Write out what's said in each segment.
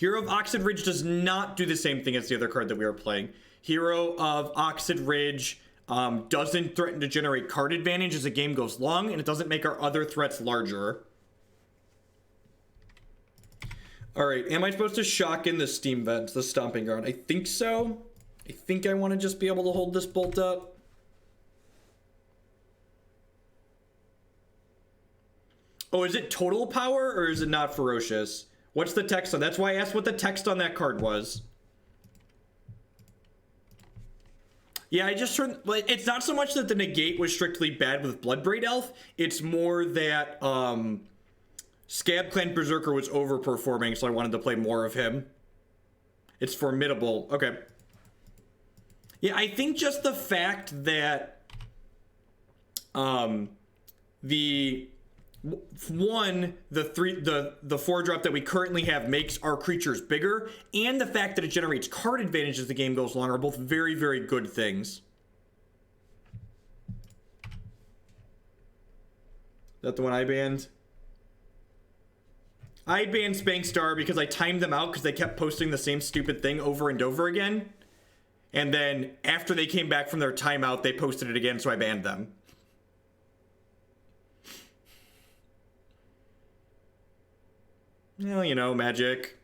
Hero of Oxid Ridge does not do the same thing as the other card that we were playing. Hero of Oxid Ridge doesn't threaten to generate card advantage as the game goes long, and it doesn't make our other threats larger. Alright, am I supposed to shock in the steam vents, the Stomping Ground? I think so. I think I want to just be able to hold this bolt up. Oh, is it total power or is it not ferocious? What's the text on? That's why I asked what the text on that card was. Yeah, I just heard, like, it's not so much that the negate was strictly bad with Bloodbraid Elf. It's more that Scab-Clan Berserker was overperforming, so I wanted to play more of him. It's formidable. Okay. Yeah, I think just the fact that the 4-drop that we currently have makes our creatures bigger, and the fact that it generates card advantage as the game goes along are both very, very good things. Is that the one I banned? I banned Spankstar because I timed them out because they kept posting the same stupid thing over and over again. And then after they came back from their timeout, they posted it again, so I banned them. Well, you know, magic.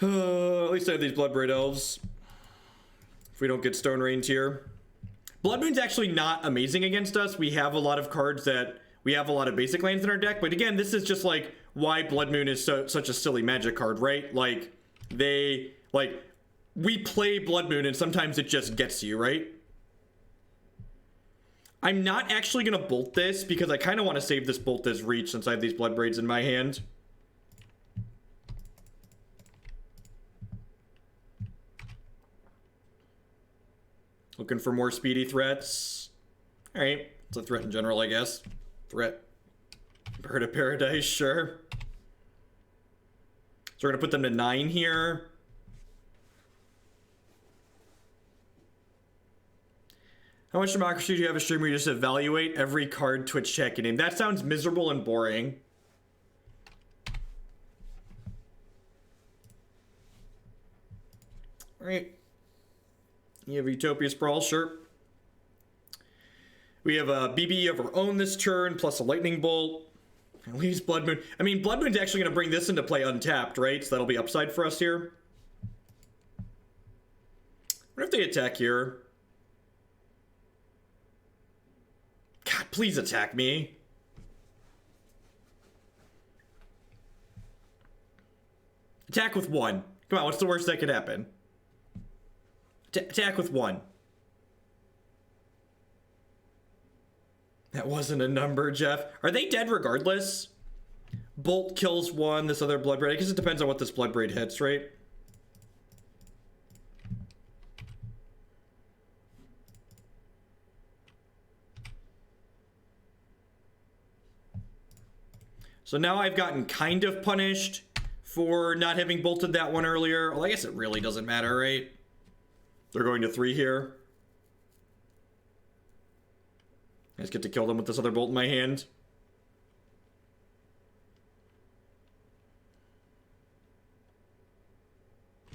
At least I have these Bloodbraid Elves. If we don't get Stone Rain here. Blood Moon's actually not amazing against us. We have a lot of cards that... We have a lot of basic lands in our deck. But again, this is just like why Blood Moon is such a silly magic card, right? Like, we play Blood Moon and sometimes it just gets you, right? I'm not actually going to bolt this because I kind of want to save this bolt as reach since I have these Bloodbraids in my hand. Looking for more speedy threats. Alright, it's a threat in general, I guess. Threat. Bird of Paradise, sure. So we're going to put them to 9 here. How much democracy do you have a stream where you just evaluate every card Twitch chat name? That sounds miserable and boring. Alright. You have Utopia Sprawl, sure. We have a BB of our own this turn, plus a Lightning Bolt. At least Blood Moon. I mean, Blood Moon's actually going to bring this into play untapped, right? So that'll be upside for us here. What if they attack here? God, please attack me. Attack with 1. Come on, what's the worst that could happen? Attack with 1. That wasn't a number, Jeff. Are they dead regardless? Bolt kills 1, this other Bloodbraid. I guess it depends on what this Bloodbraid hits, right? So now I've gotten kind of punished for not having bolted that one earlier. Well, I guess it really doesn't matter, right? They're going to 3 here. I just get to kill them with this other bolt in my hand.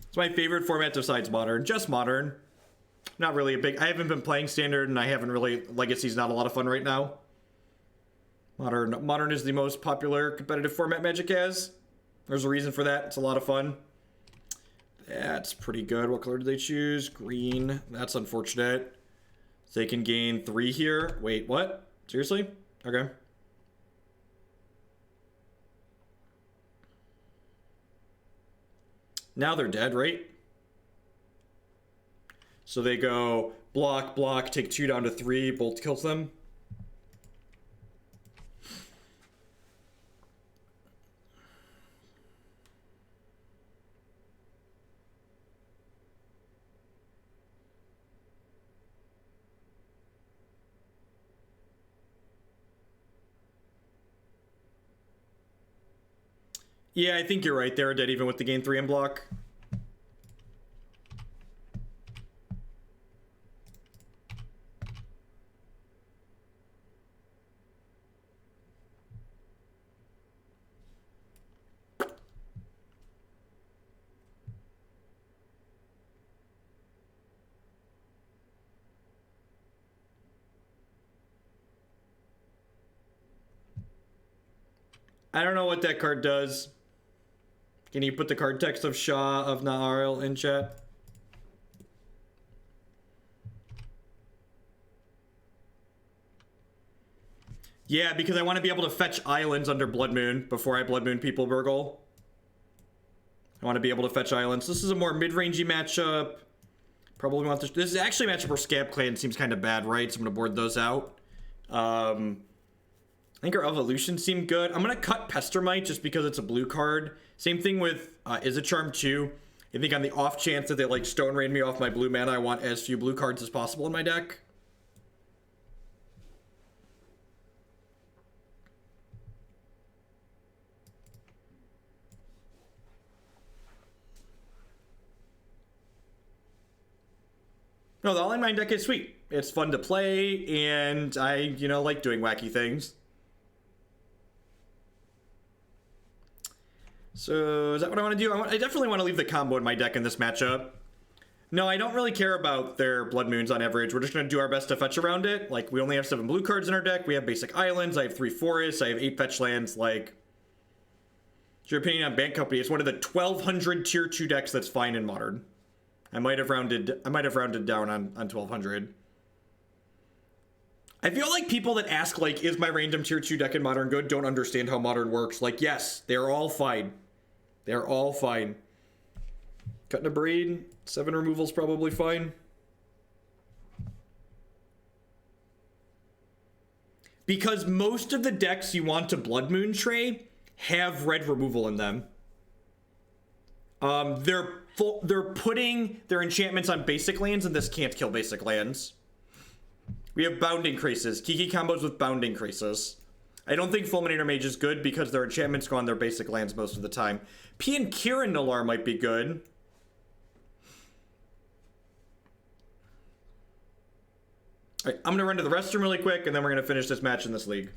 It's my favorite format besides Modern. Just Modern. Not really a big... I haven't been playing Standard, and I haven't really... Legacy's not a lot of fun right now. Modern is the most popular competitive format Magic has. There's a reason for that. It's a lot of fun. That's pretty good. What color did they choose? Green. That's unfortunate. So they can gain 3 here. Wait, what? Seriously? Okay. Now they're dead, right? So they go block, block, take 2 down to 3. Bolt kills them. Yeah, I think you're right. They're dead even with the gain 3 and block. I don't know what that card does. Can you put the card text of Shah of Nalaar in chat? Yeah, because I want to be able to fetch islands under Blood Moon before I Blood Moon people Burgle. I want to be able to fetch islands. This is a more mid-rangey matchup. Probably want this. This is actually a matchup where Scab-Clan seems kind of bad, right? So I'm going to board those out. I think our Evolution seemed good. I'm going to cut Pestermite just because it's a blue card. Same thing with Izzet Charm too. I think on the off chance that they like Stone Rain me off my blue mana, I want as few blue cards as possible in my deck. No, the All in Mind deck is sweet. It's fun to play, and I, you know, like doing wacky things. So, is that what I want to do? I definitely want to leave the combo in my deck in this matchup. No, I don't really care about their Blood Moons on average. We're just going to do our best to fetch around it. Like, we only have 7 blue cards in our deck. We have basic islands. I have 3 forests. I have 8 fetch lands. Like, what's your opinion on Bant Company? It's one of the 1,200 tier 2 decks that's fine in Modern. I might have rounded down on 1,200. I feel like people that ask, like, is my random tier 2 deck in Modern good, don't understand how Modern works. Like, yes, they're all fine. They're all fine. Cutting a braid, 7 removals probably fine. Because most of the decks you want to Blood Moon tray have red removal in them. They're putting their enchantments on basic lands, and this can't kill basic lands. We have Bounding Krasis. Kiki combos with Bounding Krasis. I don't think Fulminator Mage is good because their enchantments go on their basic lands most of the time. Pia and Kiran Nalaar might be good. Alright, I'm going to run to the restroom really quick, and then we're going to finish this match in this league.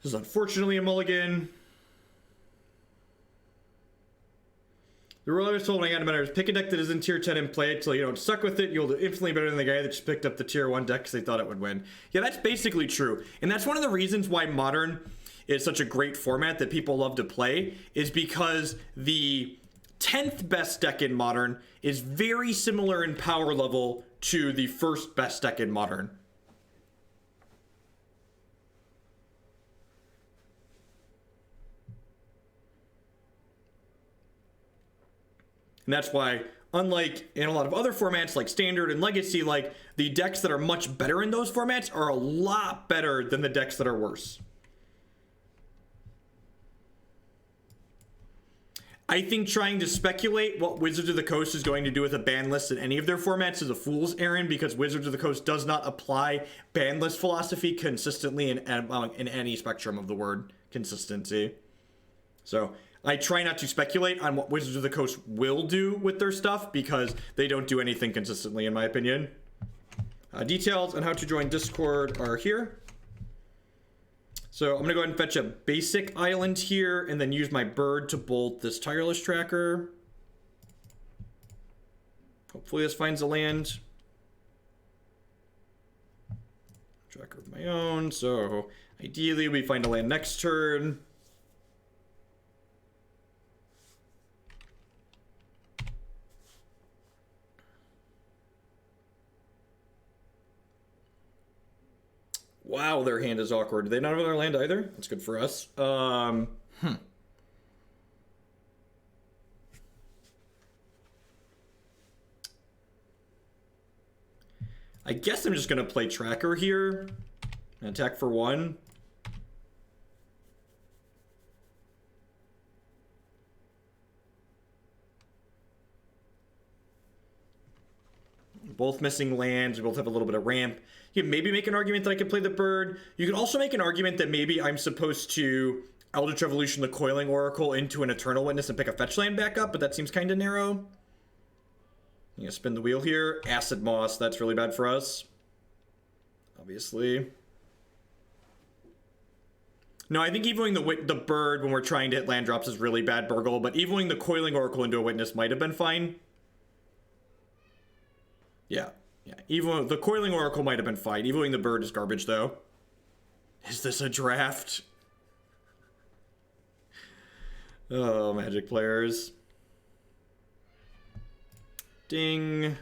This is unfortunately a mulligan. The rule I was told when I got to is pick a deck that is in tier 10 and play it till you don't suck with it. You'll do infinitely better than the guy that just picked up the tier 1 deck because they thought it would win. Yeah, that's basically true. And that's one of the reasons why Modern is such a great format that people love to play, is because the 10th best deck in Modern is very similar in power level to the first best deck in Modern. And that's why, unlike in a lot of other formats like Standard and Legacy, like, the decks that are much better in those formats are a lot better than the decks that are worse. I think trying to speculate what Wizards of the Coast is going to do with a ban list in any of their formats is a fool's errand, because Wizards of the Coast does not apply ban list philosophy consistently in any spectrum of the word consistency. So I try not to speculate on what Wizards of the Coast will do with their stuff, because they don't do anything consistently, in my opinion. Details on how to join Discord are here. So I'm going to go ahead and fetch a basic island here, and then use my bird to bolt this Tireless Tracker. Hopefully this finds a land. Tracker of my own, so ideally we find a land next turn. Wow, their hand is awkward. Do they not have their land either? That's good for us. I guess I'm just gonna play Tracker here and attack for 1. Both missing lands. We both have a little bit of ramp. You can maybe make an argument that I could play the bird. You can also make an argument that maybe I'm supposed to Eldritch Evolution the Coiling Oracle into an Eternal Witness and pick a fetch land back up, but that seems kind of narrow. You gonna spin the wheel here. Acid Moss, that's really bad for us. Obviously. No, I think evoing the bird when we're trying to hit land drops is really bad, Burgle, but evoing the Coiling Oracle into a Witness might have been fine. Yeah. The Coiling Oracle might have been fine. Evoing the bird is garbage, though. Is this a draft? Oh, Magic players. Ding.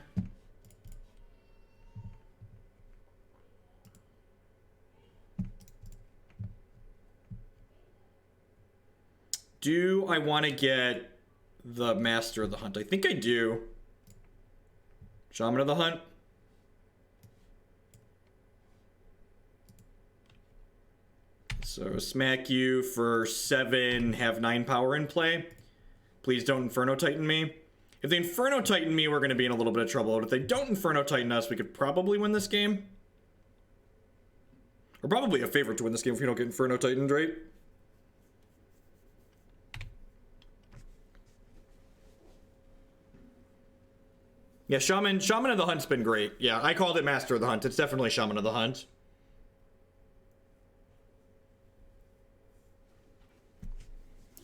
Do I want to get the Master of the Hunt? I think I do. Shaman of the Hunt. So smack you for 7, have 9 power in play. Please don't Inferno Titan me. If they Inferno Titan me, we're going to be in a little bit of trouble. But if they don't Inferno Titan us, we could probably win this game. We're probably a favorite to win this game if we don't get Inferno Titaned, right? Yeah, Shaman of the Hunt's been great. Yeah, I called it Master of the Hunt. It's definitely Shaman of the Hunt.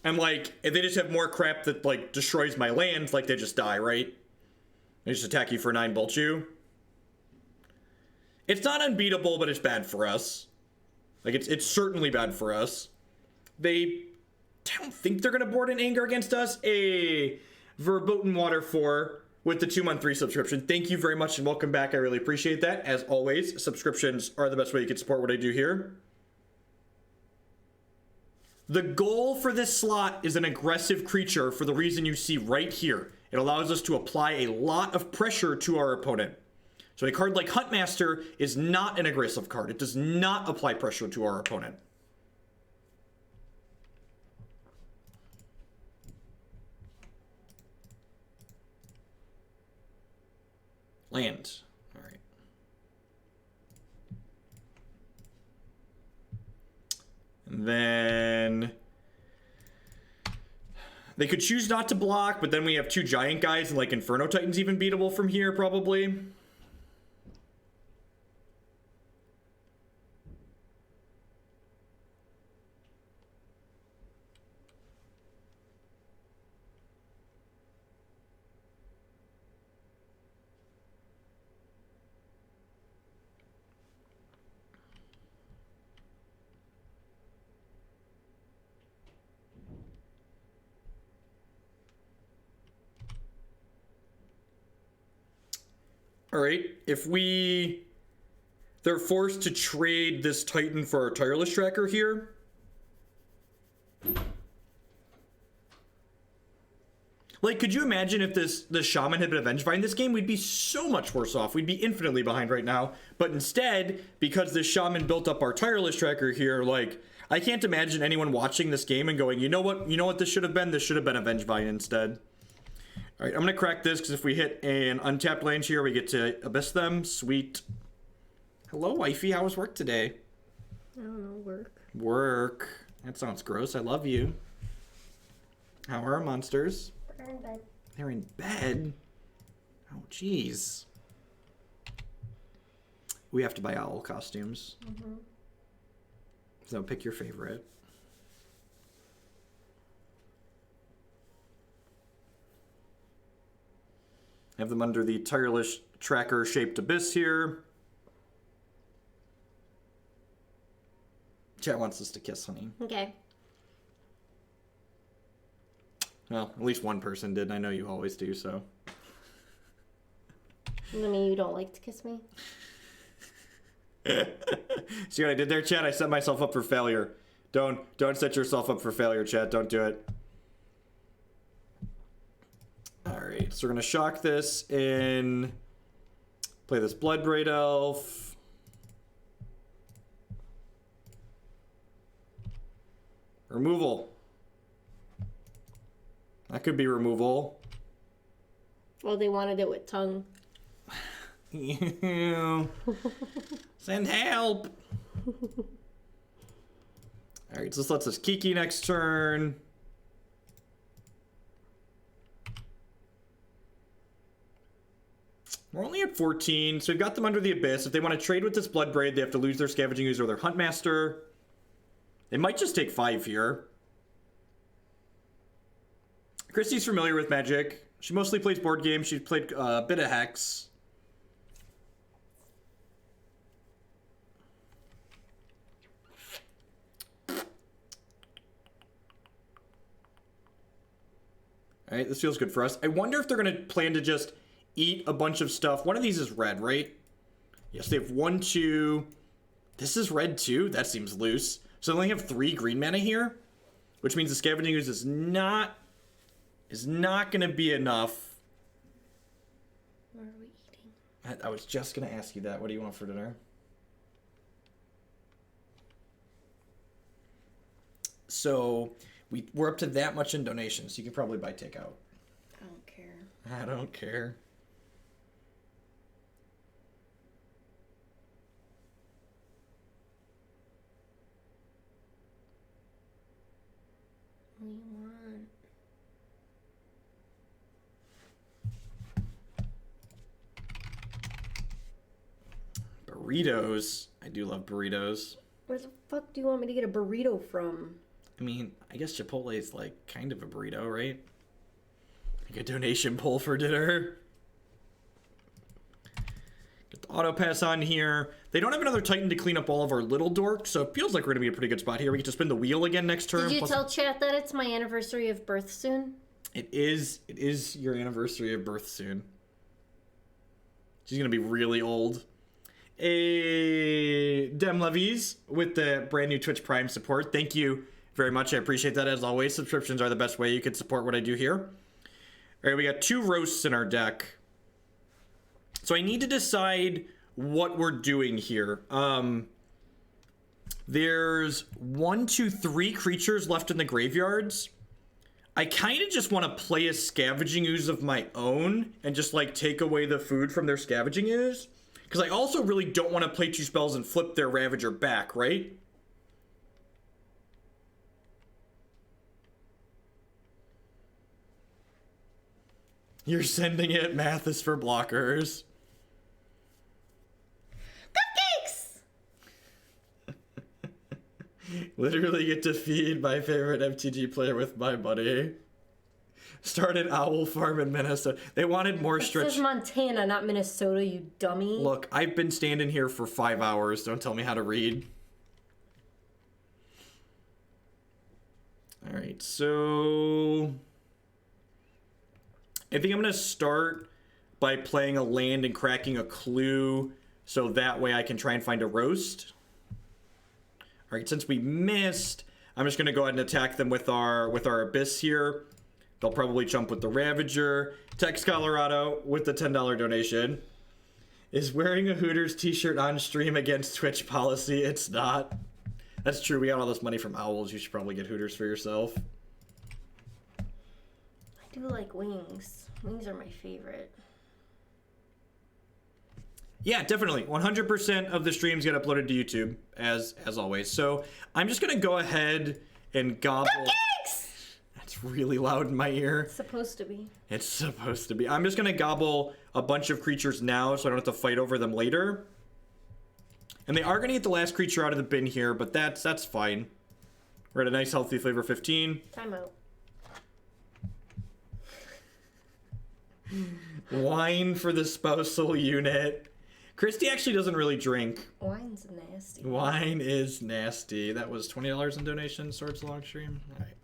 And, like, if they just have more crap that, like, destroys my lands, like, they just die, right? They just attack you for 9, bolt you. It's not unbeatable, but it's bad for us. Like, it's certainly bad for us. I don't think they're going to board in anger against us. A Verboten Water 4 with the 2-month resubscription. Thank you very much and welcome back. I really appreciate that. As always, subscriptions are the best way you can support what I do here. The goal for this slot is an aggressive creature for the reason you see right here. It allows us to apply a lot of pressure to our opponent. So a card like Huntmaster is not an aggressive card. It does not apply pressure to our opponent. Land. All right. And then they could choose not to block, but then we have 2 giant guys, and like Inferno Titan's even beatable from here, probably. All right, if they're forced to trade this Titan for our Tireless Tracker here. Like, could you imagine if the Shaman had been Avengevine in this game? We'd be so much worse off. We'd be infinitely behind right now. But instead, because this Shaman built up our Tireless Tracker here, like, I can't imagine anyone watching this game and going, you know what this should have been? This should have been Avengevine instead. All right, I'm going to crack this because if we hit an untapped land here, we get to Abyss them. Sweet. Hello, wifey. How was work today? I don't know, work. Work. That sounds gross. I love you. How are our monsters? They're in bed. They're in bed? Oh, jeez. We have to buy owl costumes. Mm-hmm. So pick your favorite. Have them under the Tireless Tracker shaped Abyss here. Chat wants us to kiss, honey. Okay. Well, at least one person did, and I know you always do, so. I mean, you don't like to kiss me? See what I did there, chat? I set myself up for failure. Don't set yourself up for failure, chat. Don't do it. Alright, so we're going to shock this in Play this Bloodbraid Elf. Removal. That could be removal. Well, they wanted it with tongue. Send help. All right, so this lets us Kiki next turn. We're only at 14, so we've got them under the Abyss. If they want to trade with this Bloodbraid, they have to lose their Scavenging Ooze or their Huntmaster. They might just take 5 here. Christy's familiar with Magic. She mostly plays board games. She's played a bit of Hex. All right, this feels good for us. I wonder if they're going to plan to just eat a bunch of stuff. One of these is red, right? Yes, they have 1, 2. This is red too. That seems loose. So they only have 3 green mana here, which means the Scavenging Ooze is not going to be enough. What are we eating? I was just going to ask you that. What do you want for dinner? So we're up to that much in donations. You can probably buy takeout. I don't care. I don't care. What do you want? Burritos. I do love burritos. Where the fuck do you want me to get a burrito from? I mean, I guess Chipotle is like kind of a burrito, right? Like a donation poll for dinner. Get the auto pass on here. They don't have another Titan to clean up all of our little dorks, so it feels like we're gonna be in a pretty good spot here. We get to spin the wheel again next turn. Did you tell chat that it's my anniversary of birth soon? It is your anniversary of birth soon. She's gonna be really old. Dem Levies with the brand new Twitch Prime support. Thank you very much. I appreciate that as always. Subscriptions are the best way you can support what I do here. All right, we got 2 roasts in our deck. So I need to decide what we're doing here. There's 1, 2, 3 creatures left in the graveyards. I kind of just want to play a Scavenging Ooze of my own and just like take away the food from their Scavenging Ooze. Because I also really don't want to play 2 spells and flip their Ravager back, right? You're sending it. Math is for blockers. Cupcakes! Literally get to feed my favorite MTG player with my buddy. Start an owl farm in Minnesota. They wanted more stretch. This is Montana, not Minnesota, you dummy. Look, I've been standing here for 5 hours. Don't tell me how to read. All right, so I think I'm going to start by playing a land and cracking a clue, so that way I can try and find a roast. All right, since we missed, I'm just going to go ahead and attack them with our Abyss here. They'll probably jump with the Ravager. Tex Colorado with the $10 donation. Is wearing a Hooters t-shirt on stream against Twitch policy? It's not. That's true. We got all this money from Owls. You should probably get Hooters for yourself. I do like wings. Wings are my favorite. Yeah, definitely. 100% of the streams get uploaded to YouTube, as always. So I'm just going to go ahead and gobble... Cupcakes! That's really loud in my ear. It's supposed to be. It's supposed to be. I'm just going to gobble a bunch of creatures now so I don't have to fight over them later. And they are going to get the last creature out of the bin here, but that's fine. We're at a nice healthy flavor 15. Time out. Wine for the spousal unit. Christy actually doesn't really drink. Wine's nasty. Wine is nasty. That was $20 in donation, Swords Long Stream. All right.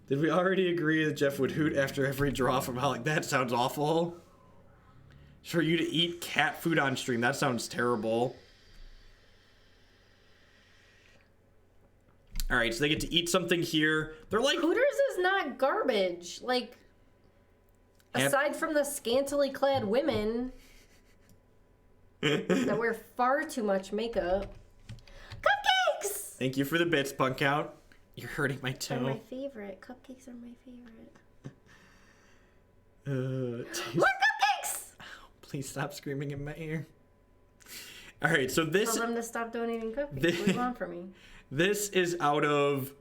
Did we already agree that Jeff would hoot after every draw from Holly? That sounds awful. For you to eat cat food on stream, that sounds terrible. All right, so they get to eat something here. They're like... Hooters is not garbage. Like... Aside from the scantily clad women that wear far too much makeup. Cupcakes! Thank you for the bits, Punk Out. You're hurting my They're toe. my favorite. Cupcakes are my favorite. More cupcakes! Please stop screaming in my ear. All right, so this... Tell them to stop donating cupcakes. What do you want from me? This is out of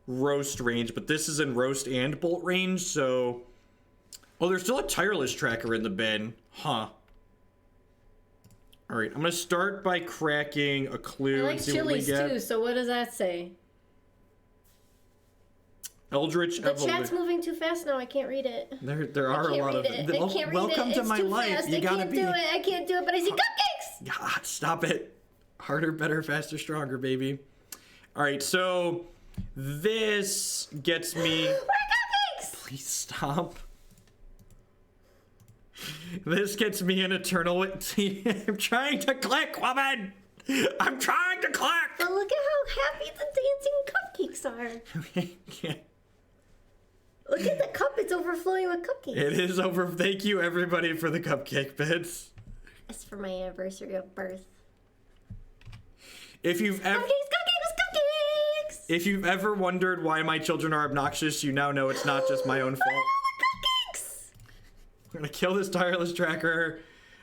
roast range, but this is in roast and bolt range, so... Oh, there's still a tireless tracker in the bin. Huh. All right, I'm going to start by cracking a clue I and like see what we chilies get. too, so what does that say? Eldritch The Evolution. chat's moving too fast now. I can't read it. There are a lot of... I can't read Welcome it. to It's my too life. Fast. You gotta be... I can't do it, but I see cupcakes! God, stop it. Harder, better, faster, stronger, baby. All right, so this gets me... More cupcakes! Please stop. This gets me an eternal... I'm trying to click, woman! I'm trying to click! But look at how happy the dancing cupcakes are. Look at the cup. It's overflowing with cupcakes. It is over. Thank you, everybody, for the cupcake bits. It's for my anniversary of birth. If you've ever... Cupcakes! If you've ever wondered why my children are obnoxious, you now know it's not just my own fault. Cupcakes! We're gonna kill this tireless tracker.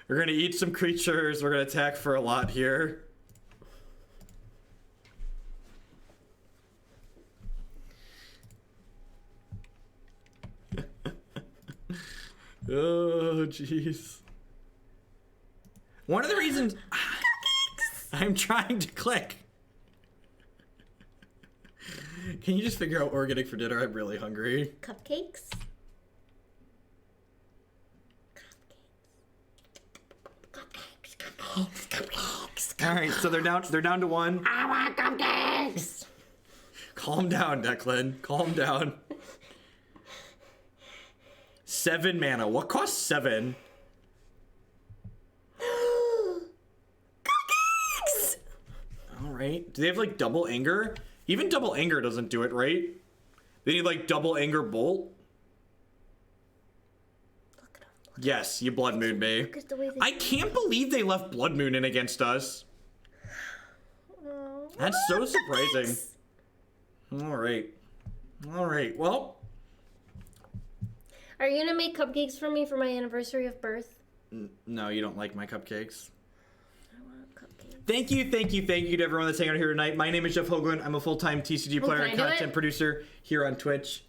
We're gonna eat some creatures. We're gonna attack for a lot here. Oh, jeez. One of the reasons I'm trying to click. Can you just figure out what we're getting for dinner? I'm really hungry. Cupcakes? All right, so they're down to one. I want cupcakes! Calm down, Declan. Calm down. 7 mana. What costs 7? Cupcakes! All right. Do they have like double anger? Even double anger doesn't do it, right? They need like double anger bolt. Look at them. Yes, you Blood Moon me. Look at the way they... I can't believe they left Blood Moon in against us. Oh, That's so surprising. cupcakes! All right. All right. Well, Are you gonna make cupcakes for me for my anniversary of birth? no, you don't like my cupcakes. I want cupcakes. Thank you to everyone that's hanging out here tonight. My name is Jeff Hoagland. I'm a full-time TCG player can and I do content it? producer here on Twitch.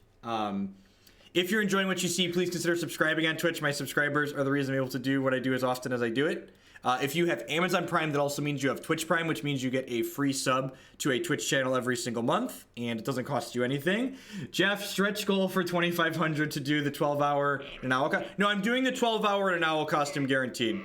If you're enjoying what you see, please consider subscribing on Twitch. My subscribers are the reason I'm able to do what I do as often as I do it. If you have Amazon Prime, that also means you have Twitch Prime, which means you get a free sub to a Twitch channel every single month, and it doesn't cost you anything. Jeff, stretch goal for 2,500 to do the 12-hour and an owl costume. No, I'm doing the 12-hour and an owl costume guaranteed.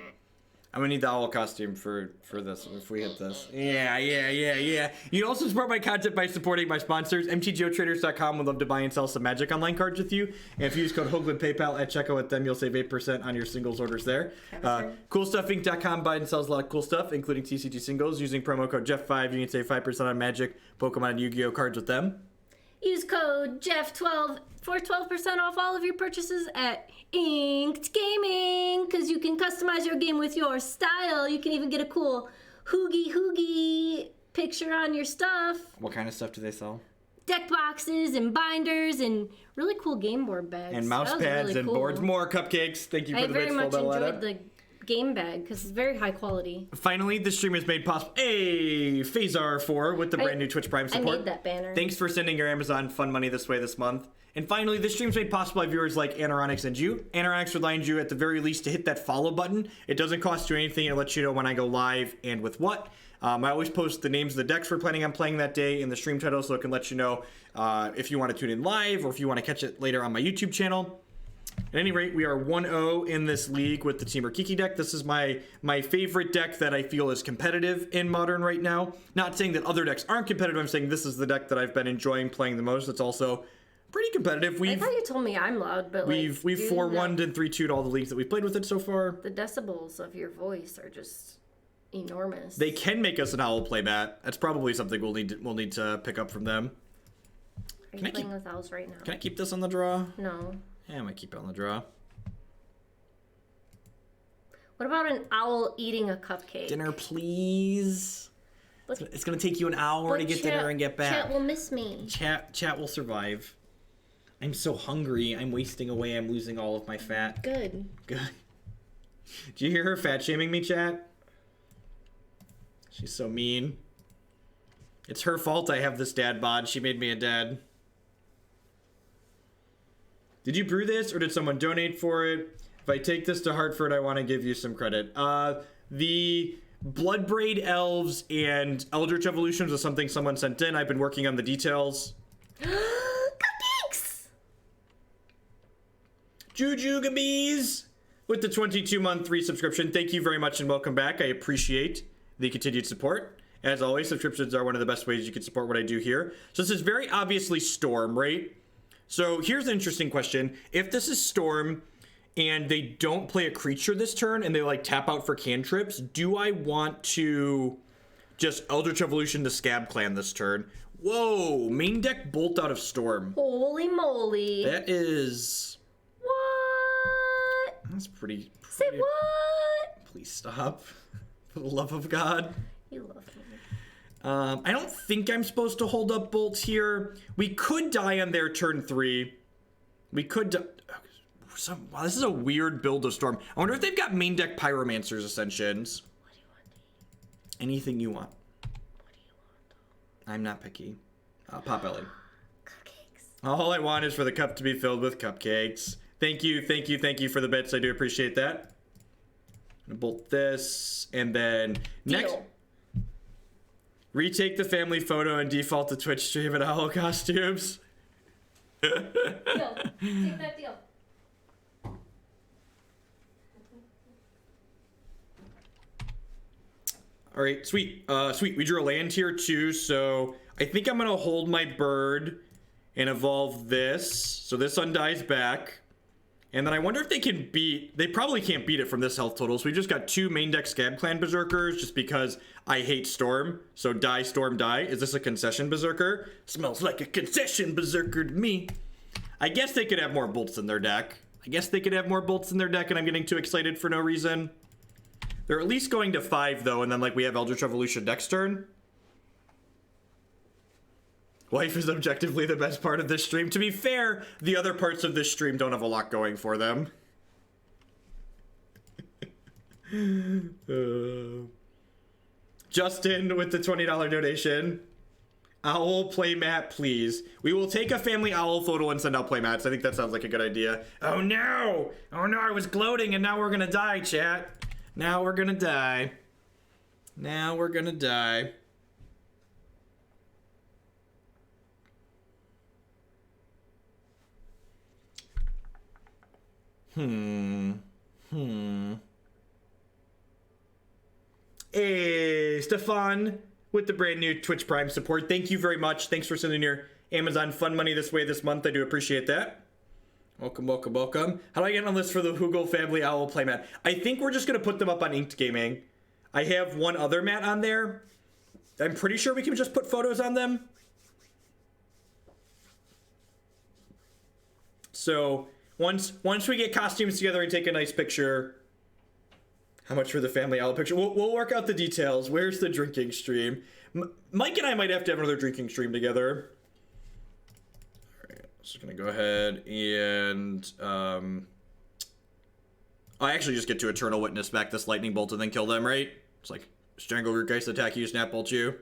I'm gonna need the owl costume for this if we hit this. Yeah. You can also support my content by supporting my sponsors. MTGOtraders.com would love to buy and sell some Magic Online cards with you. And if you use code Hoagland PayPal at checkout with them, you'll save 8% on your singles orders there. CoolStuffInc.com buys and sells a lot of cool stuff, including TCG singles. Using promo code Jeff5, you can save 5% on Magic, Pokemon, and Yu-Gi-Oh cards with them. Use code Jeff12 for 12% off all of your purchases at Inked Gaming, because you can customize your game with your style. You can even get a cool hoogie picture on your stuff. What kind of stuff do they sell? Deck boxes and binders and really cool game board bags. And mouse That was pads really and cool. boards. More cupcakes. Thank you for I the very bits. much Full Metal enjoyed Edit. the game bag because it's very high quality. Finally, this stream is made possible. Hey, Phasar 4 with the brand new Twitch Prime I support. made that banner. Thanks for sending your Amazon fun money this way this month. And finally, this stream's made possible by viewers like Anoronix and you. Anoronix reminds you at the very least to hit that follow button. It doesn't cost you anything. It lets you know when I go live and with what. I always post the names of the decks we're planning on playing that day in the stream title, so it can let you know if you want to tune in live or if you want to catch it later on my YouTube channel. At any rate, we are 1-0 in this league with the Temur Kiki deck. This is my favorite deck that I feel is competitive in Modern right now. Not saying that other decks aren't competitive. I'm saying this is the deck that I've been enjoying playing the most. It's also pretty competitive. I thought you told me I'm loud, but We've 4-1'd and 3-2'd all the leagues that we've played with it so far. The decibels of your voice are just enormous. They can make us an owl playmat. That's probably something we'll need to pick up from them. Are you playing with owls right now? Can I keep this on the draw? No. Yeah, I might keep it on the draw. What about an owl eating a cupcake? Dinner, please. But, It's gonna take you an hour to get dinner and get back. Chat will miss me. Chat will survive. I'm so hungry. I'm wasting away. I'm losing all of my fat. Good. Good. Do you hear her fat shaming me, chat? She's so mean. It's her fault I have this dad bod. She made me a dad. Did you brew this or did someone donate for it? If I take this to Hartford, I want to give you some credit. The Bloodbraid Elves and Eldritch Evolutions was something someone sent in. I've been working on the details. Cupcakes! Jujugabees with the 22-month free subscription. Thank you very much and welcome back. I appreciate the continued support. As always, subscriptions are one of the best ways you can support what I do here. So this is very obviously Storm, right? So here's an interesting question. If this is Storm and they don't play a creature this turn and they like tap out for cantrips, do I want to just Eldritch Evolution to Scab-Clan this turn? Whoa, main deck Bolt out of Storm. Holy moly. That is... What? That's pretty... Say what? Please stop. For the love of God. You love me. I don't think I'm supposed to hold up bolts here. We could die on their turn 3. We could... Wow, this is a weird build of Storm. I wonder if they've got main deck Pyromancer's Ascensions. What do you want? Anything you want. What do you want? I'm not picky. Pop Ellie. Cupcakes. All I want is for the cup to be filled with cupcakes. Thank you, thank you, thank you for the bits. I do appreciate that. I'm gonna bolt this, and then next... Deal. Retake the family photo and default to Twitch stream in owl costumes. Deal. Take that deal. All right, sweet. Sweet. We drew a land here too, so I think I'm gonna hold my bird and evolve this. So this undies back. And then I wonder if they can beat... They probably can't beat it from this health total. So we just got 2 main deck Scab-Clan Berserkers just because I hate Storm. So die, Storm, die. Is this a concession Berserker? Smells like a concession Berserker to me. I guess they could have more bolts in their deck. And I'm getting too excited for no reason. They're at least going to 5 though, and then like we have Eldritch Evolution next turn. Wife is objectively the best part of this stream. To be fair, the other parts of this stream don't have a lot going for them. Justin with the $20 donation. Owl playmat, please. We will take a family owl photo and send out playmats. I think that sounds like a good idea. Oh no! Oh no, I was gloating and now we're gonna die, chat. Now we're gonna die. Hey, Stefan with the brand new Twitch Prime support. Thank you very much. Thanks for sending your Amazon fun money this way this month. I do appreciate that. Welcome, welcome, welcome. How do I get on the list for the Hugel family owl playmat? I think we're just going to put them up on Inked Gaming. I have one other mat on there. I'm pretty sure we can just put photos on them. So once we get costumes together and take a nice picture, how much for the family owl picture? We'll work out the details. Where's the drinking stream? Mike and I might have to have another drinking stream together. Just gonna go ahead and I actually just get to Eternal Witness back this lightning bolt and then kill them, right? It's like Strangleroot Geist attack you, snap bolt you.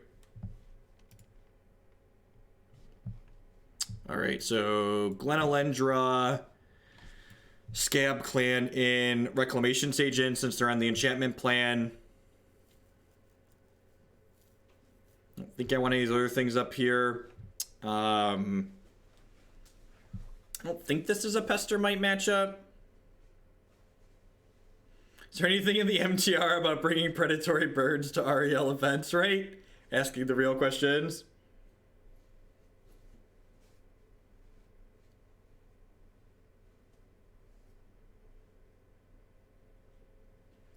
Alright, so Glenelendra, Scab-Clan in, Reclamation Sage in since they're on the enchantment plan. I don't think I want any of these other things up here. I don't think this is a Pestermite matchup. Is there anything in the MTR about bringing predatory birds to REL events, right? Asking the real questions.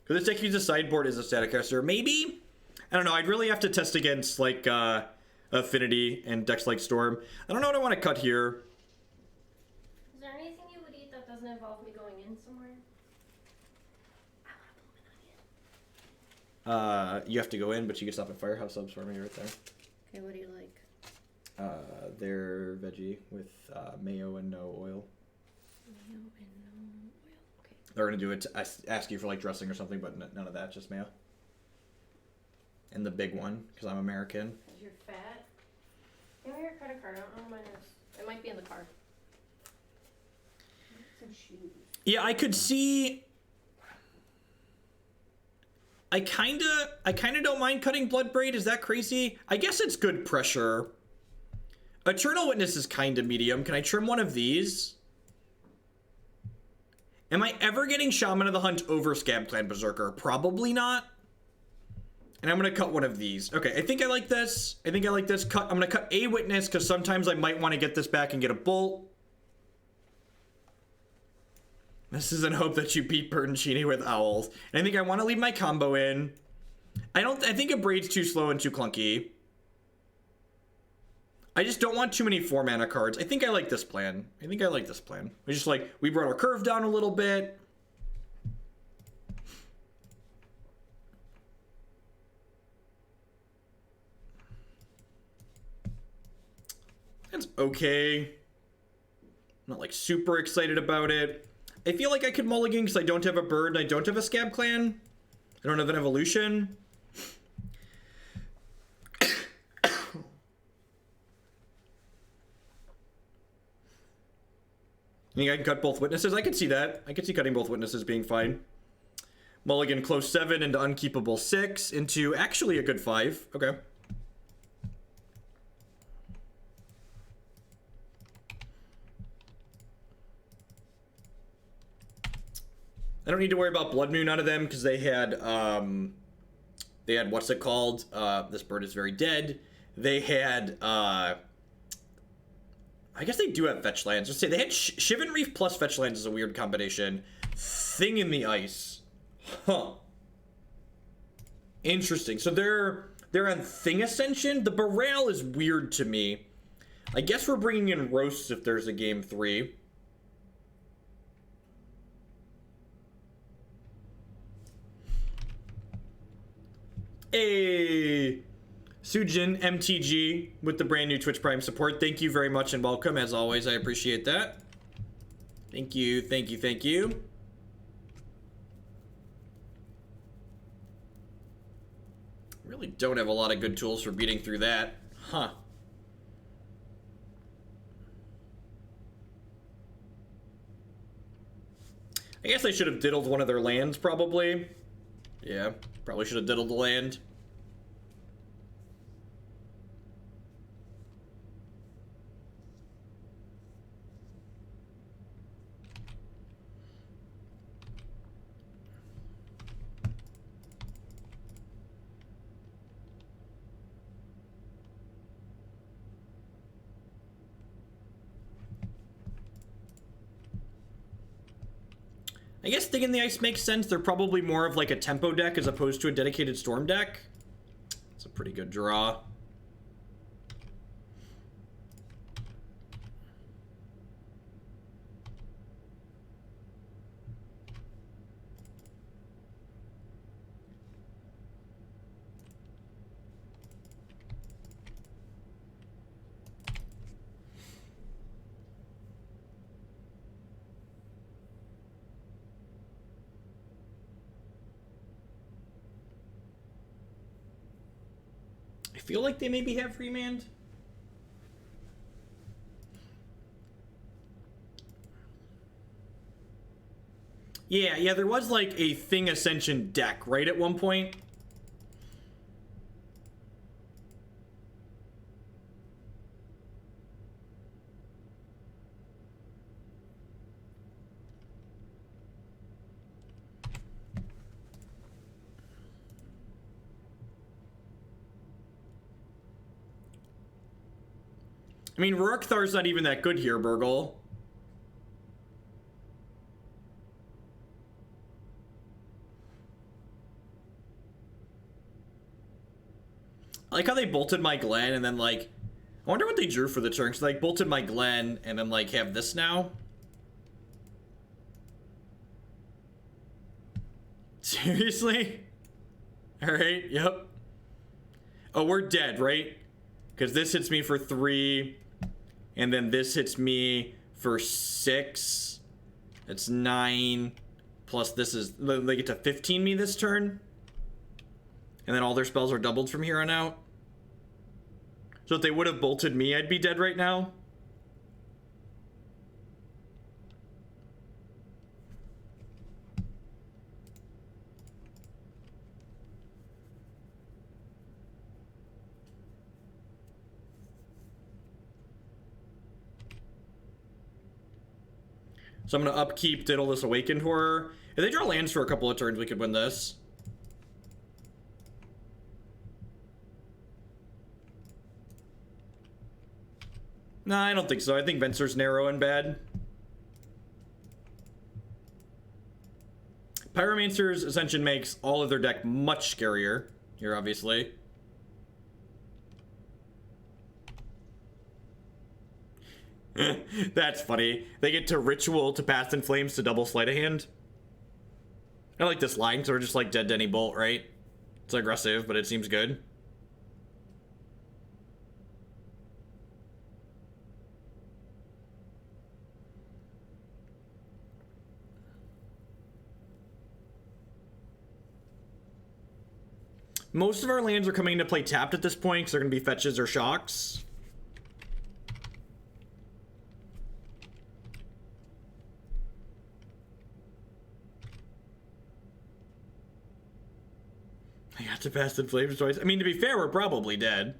Could this deck use a sideboard as a static caster? Maybe? I don't know. I'd really have to test against, like, Affinity and decks like Storm. I don't know what I want to cut here. Is there anything you would eat that doesn't involve me going in somewhere? I want You have to go in, but you can stop at Firehouse Subs for me right there. Okay, what do you like? They're veggie with mayo and no oil. Mayo and no oil. Okay. They're gonna do it to ask you for like dressing or something, but none of that, just mayo. And the big one, because I'm American. Because you're fat. Give me your credit card. I don't know where mine is. It might be in the car. Some shoes. Yeah, I could see. I kinda don't mind cutting Bloodbraid. Is that crazy? I guess it's good pressure. Eternal Witness is kinda medium. Can I trim one of these? Am I ever getting Shaman of the Hunt over Scab-Clan Berserker? Probably not. And I'm gonna cut one of these. Okay, I think I like this. I'm gonna cut a Witness because sometimes I might want to get this back and get a Bolt. This is in hope that you beat Bertoncini with Owls. And I think I want to leave my combo in. I think a Braid's too slow and too clunky. I just don't want too many 4-mana cards. I think I like this plan. We just we brought our curve down a little bit. That's okay. I'm not like super excited about it. I feel like I could mulligan because I don't have a bird and I don't have a Scab-Clan. I don't have an evolution. I think I can cut both Witnesses. I could see that. I could see cutting both Witnesses being fine. Mulligan close 7 into unkeepable 6 into actually a good 5. Okay. I don't need to worry about Blood Moon out of them because they had what's it called? This bird is very dead. They had I guess they do have fetch lands. Just say they had Shivan Reef plus fetch lands is a weird combination. Thing in the Ice. Huh. Interesting. So they're on Thing Ascension. The Baral is weird to me. I guess we're bringing in Roasts if there's a game 3. Hey, Sujin MTG with the brand new Twitch Prime support. Thank you very much and welcome. As always, I appreciate that. Thank you, thank you, thank you. Really don't have a lot of good tools for beating through that. Huh. I guess I should have diddled one of their lands, probably. Yeah, probably should have diddled the land. I guess Thing in the Ice makes sense. They're probably more of like a tempo deck as opposed to a dedicated storm deck. It's a pretty good draw. I feel like they maybe have remand. Yeah, there was like a Thing Ascension deck, right, at one point? I mean, Rorkthar's not even that good here, Burgle. I like how they bolted my Glen and then, like... I wonder what they drew for the turn. So, like, bolted my Glen and then, like, have this now? Seriously? All right, yep. Oh, we're dead, right? Because this hits me for 3, and then this hits me for 6. That's 9. Plus this is, they get to 15 me this turn. And then all their spells are doubled from here on out. So if they would have bolted me, I'd be dead right now. So I'm going to upkeep Diddle this Awakened Horror. If they draw lands for a couple of turns, we could win this. Nah, I don't think so. I think Venser's narrow and bad. Pyromancer's Ascension makes all of their deck much scarier here, obviously. That's funny. They get to Ritual to Past in Flames to double Sleight of Hand. I like this line, so we're just like dead to any bolt, right? It's aggressive, but it seems good. Most of our lands are coming into play tapped at this point because they're going to be fetches or shocks. I got to Past in Flames twice. I mean, to be fair, we're probably dead.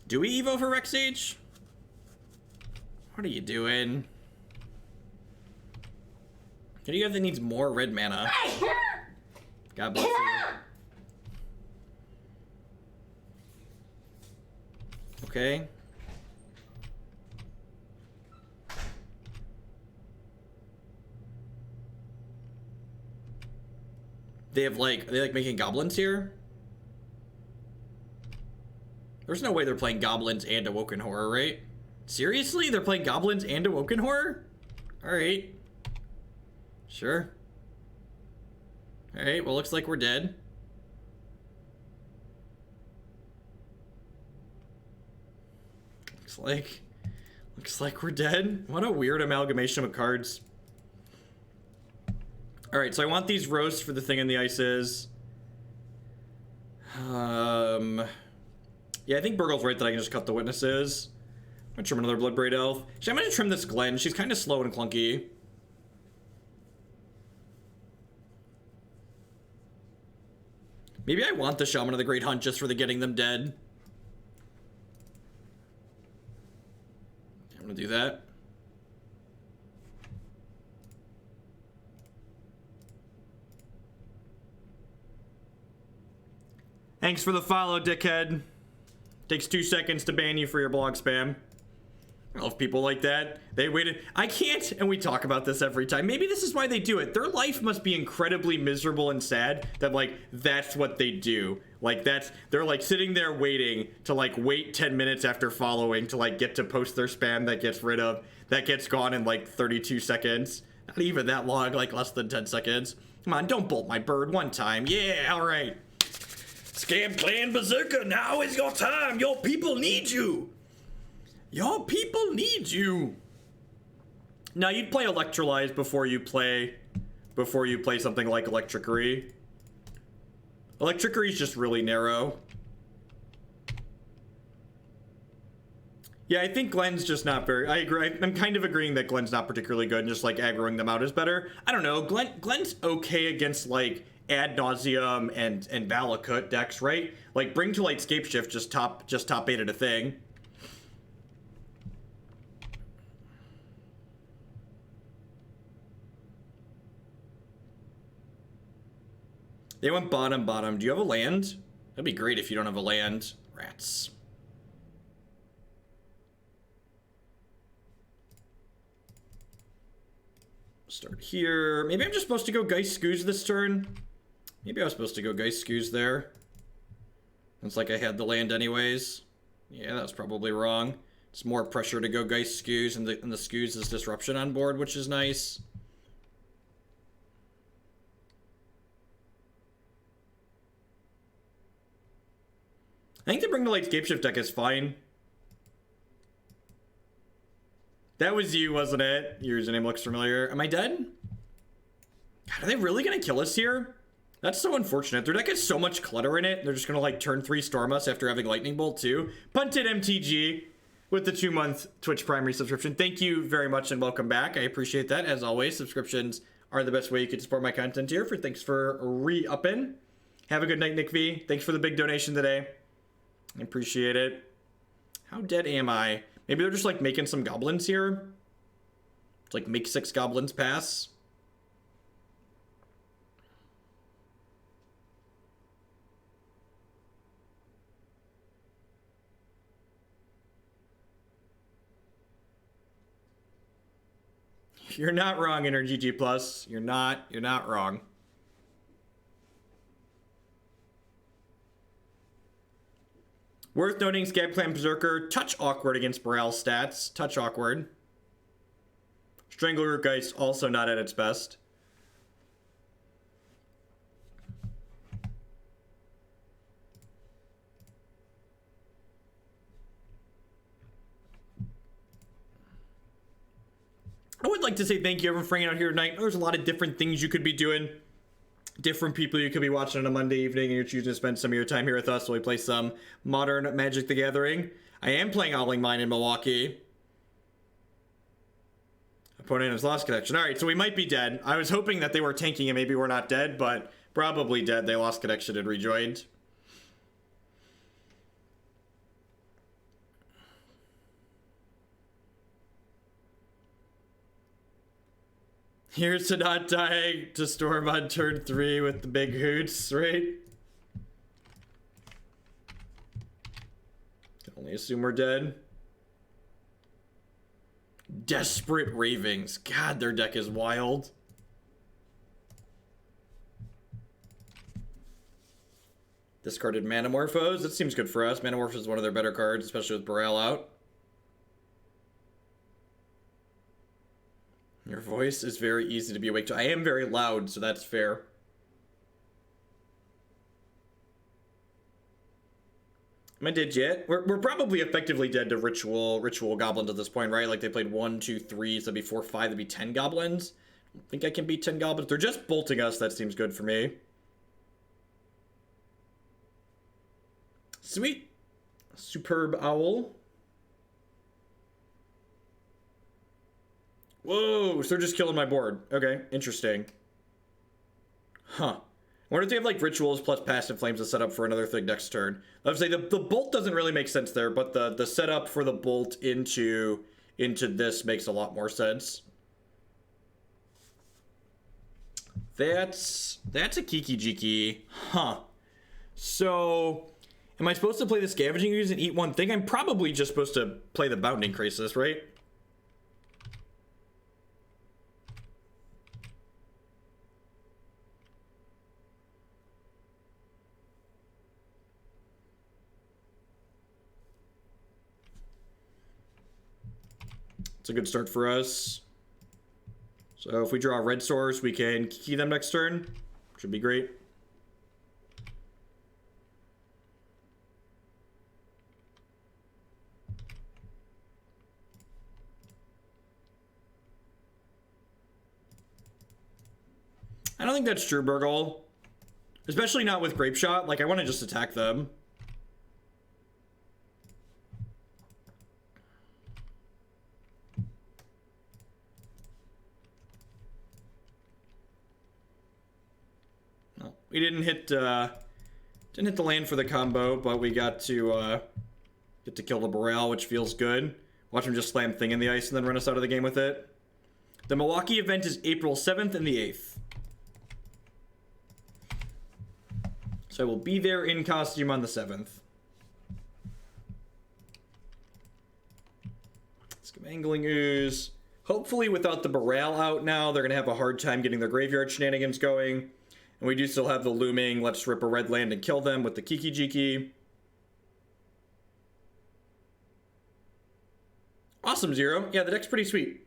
Do we Evo for Rex Sage? What are you doing? Who do you have that needs more red mana? God bless you. Okay. They have like, are they like making goblins here? There's no way they're playing goblins and Awoken Horror, right? Seriously? They're playing goblins and Awoken Horror? Alright. Sure. Alright, well, looks like we're dead. Looks like we're dead. What a weird amalgamation of cards. Alright, so I want these roasts for the Thing in the Ices. Yeah, I think Boogles right that I can just cut the Witnesses. I'm gonna trim another Bloodbraid Elf. Actually, I'm gonna trim this Glen. She's kind of slow and clunky. Maybe I want the Shaman of the Great Hunt just for the getting them dead. I'm gonna do that. Thanks for the follow, dickhead. Takes 2 seconds to ban you for your blog spam. I love people like that. They waited. I can't, and we talk about this every time. Maybe this is why they do it. Their life must be incredibly miserable and sad that, like, that's what they do. Like, they're, like, sitting there waiting to, like, wait 10 minutes after following to, like, get to post their spam that gets gone in, like, 32 seconds. Not even that long, like, less than 10 seconds. Come on, don't bolt my bird one time. Yeah, all right. Scab-Clan Berserker, now is your time. Your people need you. Your people need you. Now, you'd play Electrolyze before you play something like Electrickery. Electrickery is just really narrow. Yeah, I think Glen's just not very... I agree. I'm kind of agreeing that Glen's not particularly good and just, like, aggroing them out is better. I don't know. Glen's okay against, like, Ad Nauseam and Valakut decks, right? Like, Bring to Light Scapeshift just top 8 at a thing. They went bottom. Do you have a land? That'd be great if you don't have a land. Rats. Start here. Maybe I'm just supposed to go Geist Ooze this turn. Maybe I was supposed to go Geist Ooze there. It's like I had the land anyways. Yeah, that's probably wrong. It's more pressure to go Geist Skews, and the Skews is Disruption on board, which is nice. I think the Bring the Light Scapeshift deck is fine. That was you, wasn't it? Your username looks familiar. Am I dead? God, are they really gonna kill us here? That's so unfortunate. Their deck has so much clutter in it. They're just gonna like turn 3 storm us after having Lightning Bolt too. Punted MTG with the 2-month Twitch Prime subscription. Thank you very much and welcome back. I appreciate that. As always, subscriptions are the best way you can support my content here. Thanks for re-upping. Have a good night, Nick V. Thanks for the big donation today. I appreciate it. How dead am I? Maybe they're just like making some goblins here. It's like make 6 goblins pass. You're not wrong, EnerGG Plus. You're not wrong. Worth noting, Scab-Clan Berserker, touch awkward against Morale stats. Touch awkward. Strangleroot Geist, also not at its best. I would like to say thank you everyone for hanging out here tonight. There's a lot of different things you could be doing. Different people you could be watching on a Monday evening, and you're choosing to spend some of your time here with us while we play some modern Magic the Gathering. I am playing Owling Mine in Milwaukee. Opponent has lost connection. Alright, so we might be dead. I was hoping that they were tanking and maybe we're not dead, but probably dead. They lost connection and rejoined. Here's to not dying to storm on turn 3 with the big hoots, right? Can only assume we're dead. Desperate Ravings. God, their deck is wild. Discarded Manamorphose. That seems good for us. Manamorphose is one of their better cards, especially with Burrell out. Your voice is very easy to be awake to. I am very loud, so that's fair. Am I dead yet? We're probably effectively dead to ritual goblins at this point, right? Like they played 1, 2, 3, so that'd be 4, 5, that'd be 10 goblins. I don't think I can beat 10 goblins. They're just bolting us. That seems good for me. Sweet. Superb Owl. Whoa, so they're just killing my board. Okay, interesting. Huh. I wonder if they have like rituals plus passive flames to set up for another thing next turn. I would say the bolt doesn't really make sense there, but the setup for the bolt into this makes a lot more sense. That's a Kiki-Jiki. Huh. So, am I supposed to play the Scavenging Ooze and eat one thing? I'm probably just supposed to play the Bounding Krasis, right? It's a good start for us. So if we draw a red source, we can key them next turn. Should be great. I don't think that's true, Burgle. Especially not with Grape Shot. Like, I want to just attack them. We didn't hit the land for the combo, but we got to get to kill the Boreal, which feels good. Watch him just slam Thing in the ice and then run us out of the game with it. The Milwaukee event is April 7th and the 8th. So I will be there in costume on the 7th. Scavenging Ooze. Hopefully without the Boreal out now, they're going to have a hard time getting their graveyard shenanigans going. And we do still have the looming, let's rip a red land and kill them with the Kiki-Jiki. Awesome, Zero. Yeah, the deck's pretty sweet.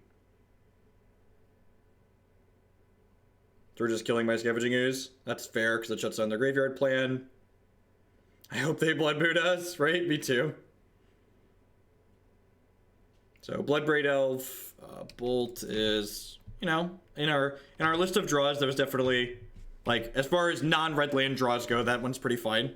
So we're just killing my Scavenging Ooze. That's fair, because it shuts down their graveyard plan. I hope they Blood Moon us, right? Me too. So Bloodbraid Elf, Bolt is, you know, in our list of draws, that was definitely, like, as far as non-red land draws go, that one's pretty fine.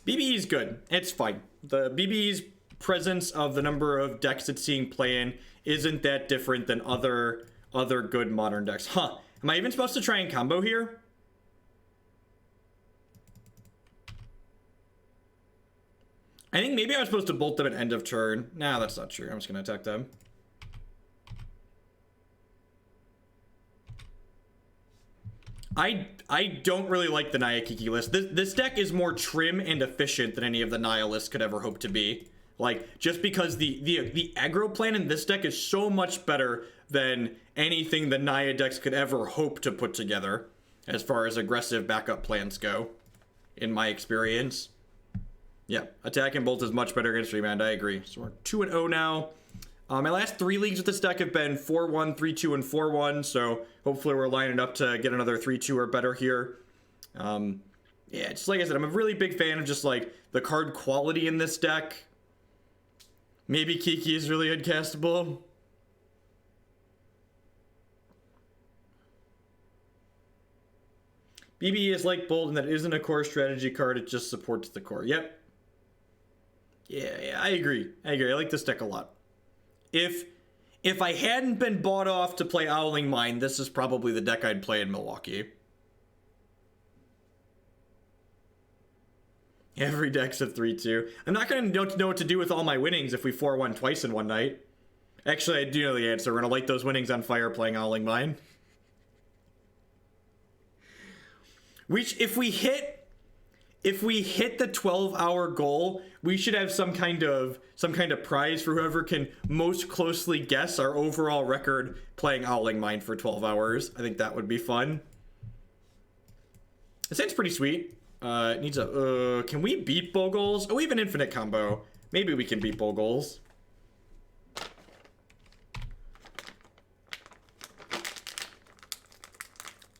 BBE is good. It's fine. The BBE's presence of the number of decks it's seeing play in isn't that different than other good modern decks. Huh. Am I even supposed to try and combo here? I think maybe I was supposed to bolt them at end of turn. Nah, that's not true. I'm just going to attack them. I don't really like the Naya Kiki list. This deck is more trim and efficient than any of the Naya lists could ever hope to be. Like, just because the aggro plan in this deck is so much better than anything the Naya decks could ever hope to put together, as far as aggressive backup plans go, in my experience. Yeah, attack and bolt is much better against remand, I agree. So we're 2-0 now. My last 3 leagues with this deck have been 4-1, 3-2, and 4-1, so hopefully we're lining up to get another 3-2 or better here. Yeah, just like I said, I'm a really big fan of just, like, the card quality in this deck. Maybe Kiki is really uncastable. BB is like Bolt in that it isn't a core strategy card, it just supports the core. Yep. Yeah, I agree. I like this deck a lot. If I hadn't been bought off to play Owling Mine, this is probably the deck I'd play in Milwaukee. Every deck's a 3-2. I'm not going to know what to do with all my winnings if we 4-1 twice in one night. Actually, I do know the answer. We're going to light those winnings on fire playing Owling Mine. Which, if we hit the 12-hour goal, we should have some kind of prize for whoever can most closely guess our overall record playing Owling Mine for 12 hours. I think that would be fun. It sounds pretty sweet. It needs a, can we beat Boogles? Oh, we have an infinite combo. Maybe we can beat Boogles.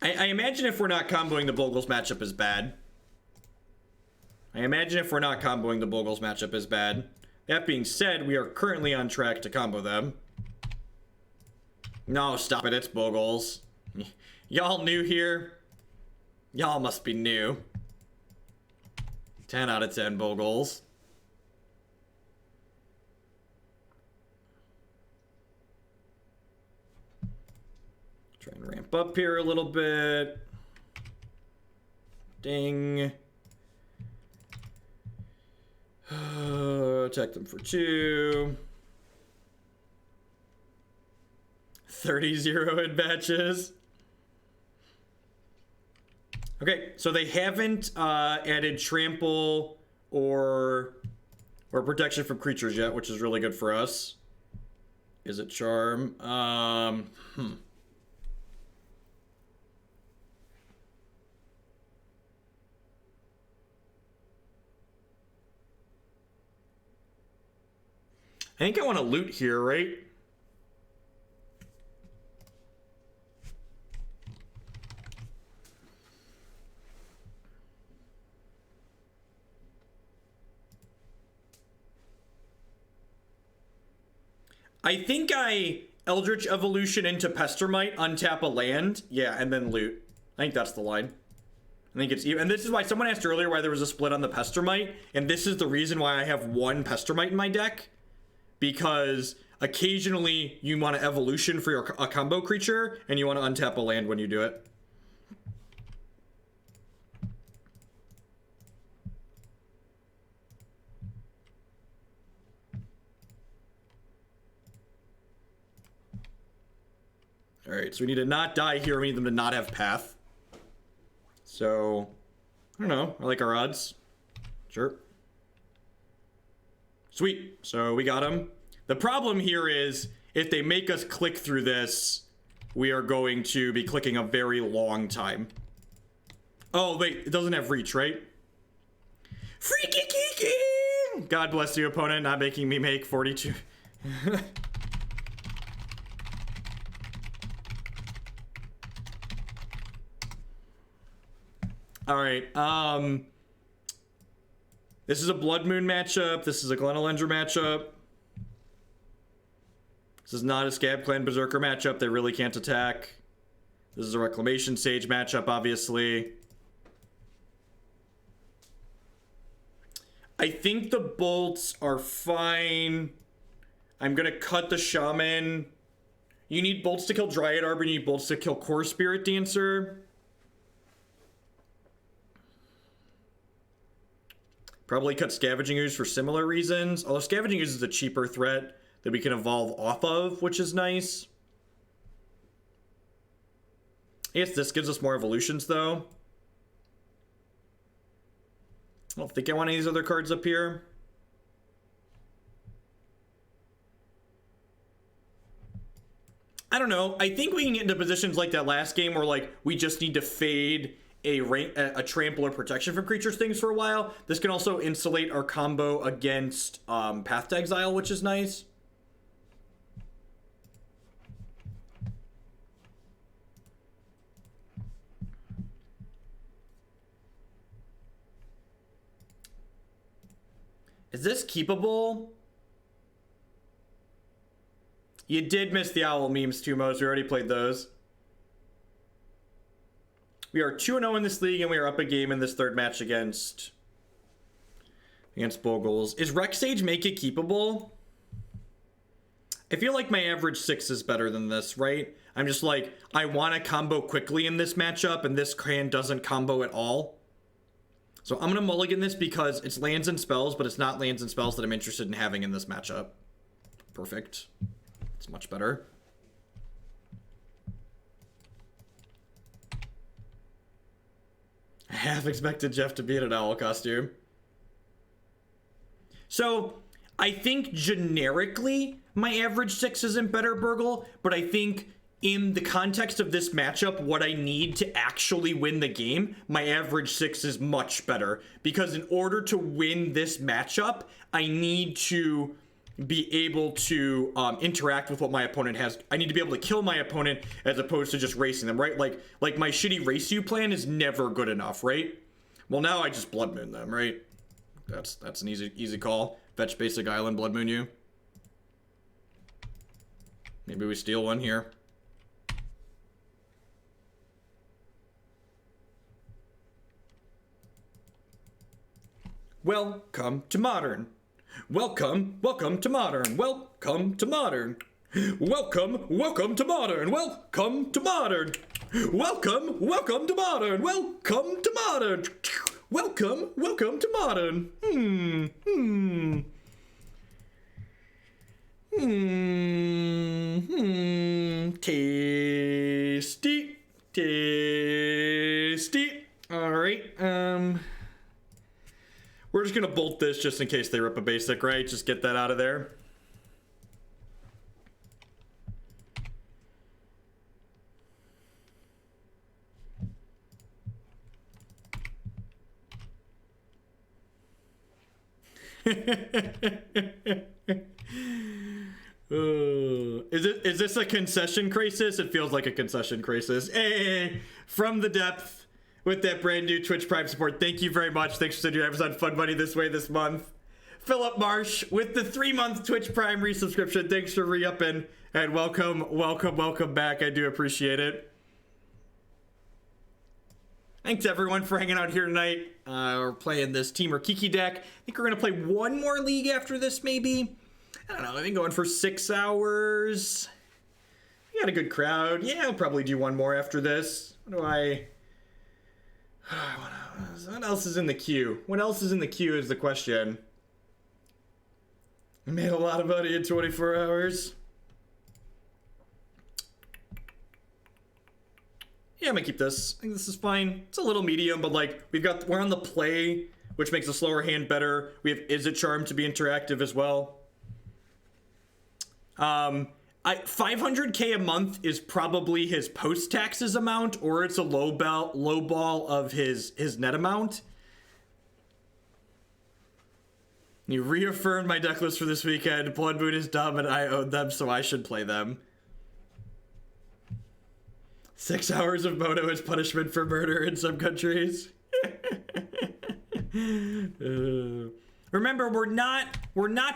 I imagine if we're not comboing, the Boogles matchup is bad. That being said, we are currently on track to combo them. No, stop it, it's Boogles. Y'all new here? Y'all must be new. 10 out of 10 Boogles. Try and ramp up here a little bit. Ding. Attack them for 2. 30-0 in batches. Okay, so they haven't added trample or protection from creatures yet, which is really good for us. Izzet Charm. I think I want to loot here, right? I think I Eldritch Evolution into Pestermite, untap a land, yeah, and then loot. I think that's the line. I think it's even, and this is why someone asked earlier why there was a split on the Pestermite, and this is the reason why I have one Pestermite in my deck, because occasionally you want to evolution for a combo creature, and you want to untap a land when you do it. Alright, so we need to not die here. We need them to not have path. So, I don't know. I like our odds. Sure. Sweet. So we got him. The problem here is if they make us click through this, we are going to be clicking a very long time. Oh, wait, it doesn't have reach, right? Freaky Kiki! God bless you, opponent, not making me make 42. All right, this is a Blood Moon matchup. This is a Glenelendra matchup. This is not a Scab-Clan Berserker matchup. They really can't attack. This is a Reclamation Sage matchup, obviously. I think the bolts are fine. I'm gonna cut the Shaman. You need bolts to kill Dryad Arbor. You need bolts to kill Core Spirit Dancer. Probably cut Scavenging Ooze for similar reasons. Although Scavenging Ooze is a cheaper threat that we can evolve off of, which is nice. I guess this gives us more evolutions, though. I don't think I want any of these other cards up here. I don't know. I think we can get into positions like that last game where, like, we just need to fade a trample or protection from creatures things for a while. This can also insulate our combo against Path to Exile, which is nice. Is this keepable? You did miss the owl memes too, Mose. We already played those. We are 2-0 in this league, and we are up a game in this third match against Boogles. Is Rec Sage make it keepable? I feel like my average 6 is better than this, right? I'm just like, I want to combo quickly in this matchup, and this hand doesn't combo at all. So I'm going to mulligan this because it's lands and spells, but it's not lands and spells that I'm interested in having in this matchup. Perfect. It's much better. I half expected Jeff to be in an owl costume. So, I think generically, my average 6 isn't better, Burgle, but I think in the context of this matchup, what I need to actually win the game, my average 6 is much better. Because in order to win this matchup, I need to be able to interact with what my opponent has. I need to be able to kill my opponent as opposed to just racing them, right? Like my shitty race you plan is never good enough, right? Well, now I just Blood Moon them, right? That's an easy call. Fetch basic island, Blood Moon you. Maybe we steal one here. Welcome to Modern. Welcome to Modern. Welcome to Modern. Welcome to Modern. Welcome to Modern. Welcome to Modern. Welcome to Modern. Welcome to Modern. Tasty. All right. We're just gonna bolt this just in case they rip a basic, right? Just get that out of there. Is this a concession crisis? It feels like a concession crisis. Hey, from the depth. With that brand new Twitch Prime support, thank you very much. Thanks for sending your Amazon Fun Money this way this month. Philip Marsh with the 3-month Twitch Prime resubscription. Thanks for re-upping and welcome back. I do appreciate it. Thanks everyone for hanging out here tonight. We're playing this Temur Kiki deck. I think we're gonna play one more league after this, maybe. I don't know. I've been going for 6 hours. We got a good crowd. Yeah, I'll probably do one more after this. What else is in the queue? What else is in the queue is the question. I made a lot of money in 24 hours. Yeah, I'm gonna keep this. I think this is fine. It's a little medium, but like we're on the play, which makes a slower hand better. We have Izzet Charm to be interactive as well. 500k a month is probably his post-taxes amount, or it's a low ball of his net amount. You reaffirmed my deck list for this weekend. Blood Moon is dumb and I own them, so I should play them. 6 hours of mono is punishment for murder in some countries. Remember, we're not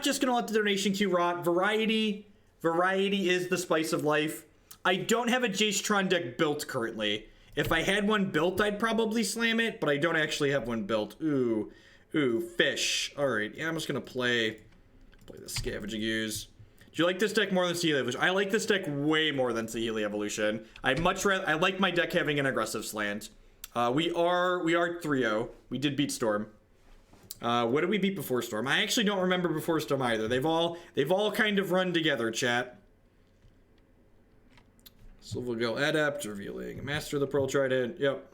just gonna let the donation queue rot. Variety is the spice of life. I don't have a Jace deck built currently. If I had one built, I'd probably slam it, but I don't actually have one built. Ooh, fish. All right, yeah, I'm just gonna play the Scavenging Ooze. Do you like this deck more than Saheeli Evolution? I like this deck way more than Saheeli Evolution. I like my deck having an aggressive slant. We are 3-0. We did beat Storm. What did we beat before Storm? I actually don't remember before Storm either. They've all kind of run together, chat. So we'll go Adept, revealing Master of the Pearl Trident. Yep.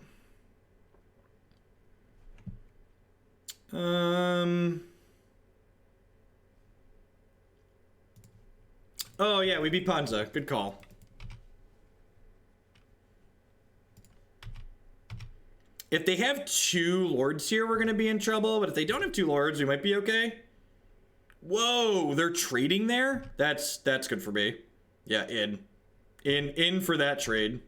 Oh yeah, we beat Ponza. Good call. If they have 2 lords here, we're gonna be in trouble. But if they don't have 2 lords, we might be okay. Whoa, they're trading there? That's good for me. Yeah, in for that trade.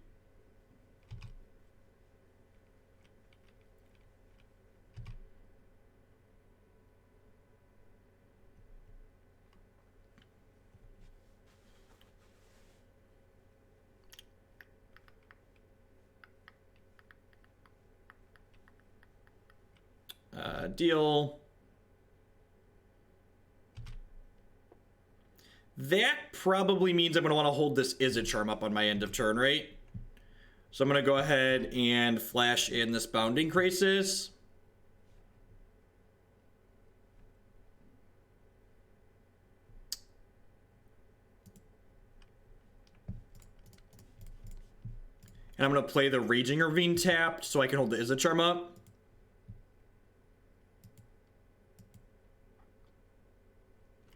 Deal. That probably means I'm going to want to hold this Izzet Charm up on my end of turn, right? So I'm going to go ahead and flash in this Bounding Krasis. And I'm going to play the Raging Ravine tapped so I can hold the Izzet Charm up.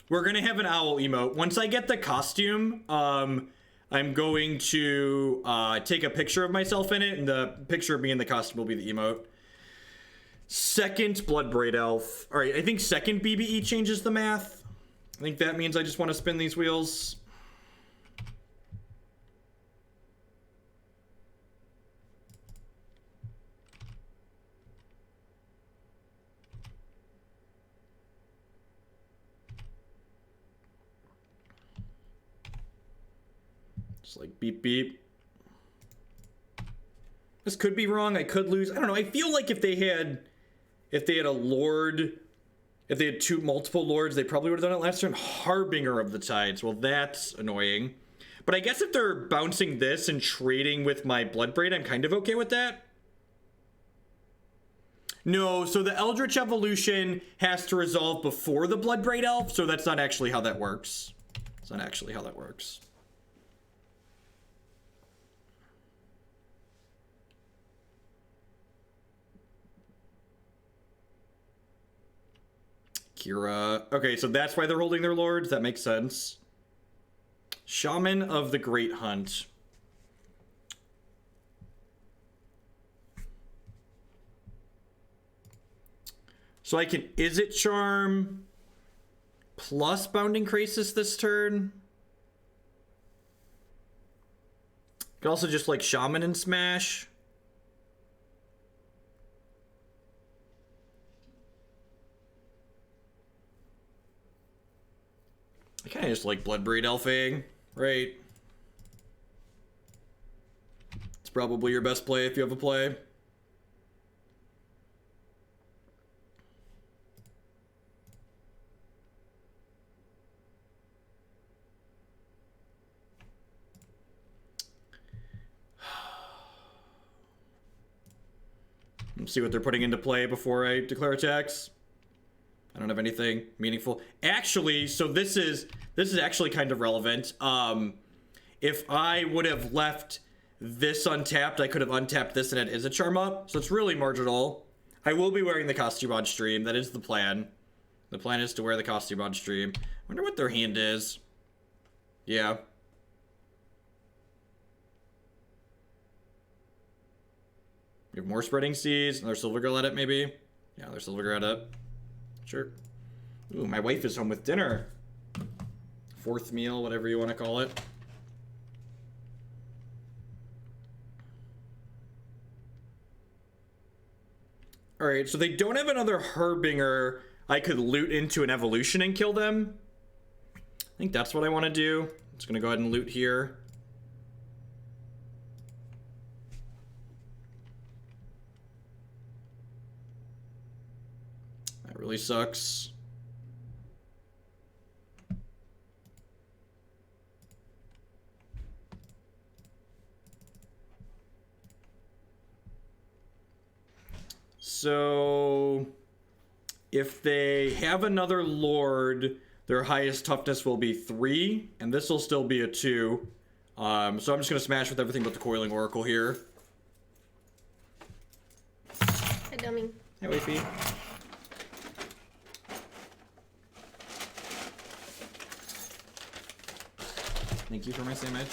We're going to have an owl emote. Once I get the costume, I'm going to take a picture of myself in it, and the picture of me in the costume will be the emote. Second Bloodbraid Elf. All right, I think second BBE changes the math. I think that means I just want to spin these wheels. Like beep beep. This could be wrong. I could lose. I don't know. I feel like if they had a lord, if they had multiple lords, they probably would have done it last turn. Harbinger of the Tides. Well, that's annoying. But I guess if they're bouncing this and trading with my Bloodbraid, I'm kind of okay with that. No, so the Eldritch Evolution has to resolve before the Bloodbraid Elf, so that's not actually how that works. It's not actually how that works. Kira. Okay, so that's why they're holding their lords. That makes sense. Shaman of the Great Hunt. So I can Izzet Charm plus Bounding Krasis this turn. Could also just like Shaman and smash. I kind of just like Bloodbraid Elfing, right? It's probably your best play if you have a play. Let's see what they're putting into play before I declare attacks. I don't have anything meaningful. Actually, so this is actually kind of relevant. If I would have left this untapped, I could have untapped this and had Izzet Charm up. So it's really marginal. I will be wearing the costume on stream. That is the plan. The plan is to wear the costume on stream. I wonder what their hand is. Yeah. We have more Spreading Seas. Another Silvergill edit, maybe? Yeah, another Silvergill edit. Sure. Ooh, my wife is home with dinner. Fourth meal, whatever you want to call it. Alright, so they don't have another Harbinger I could loot into an evolution and kill them. I think that's what I want to do. I'm just going to go ahead and loot here. That really sucks. So, if they have another Lord, their highest toughness will be 3, and this will still be a 2. So I'm just going to smash with everything but the Coiling Oracle here. Hi, dummy. Hey, wifey. Thank you for my sandwich.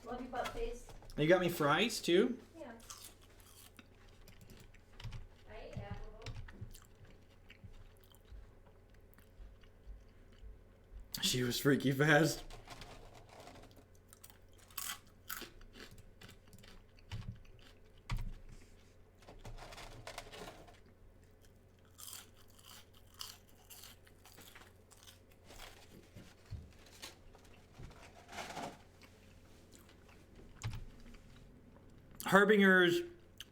Love your butt face. You got me fries too? Yeah. I ate half of them. She was freaky fast. Harbinger's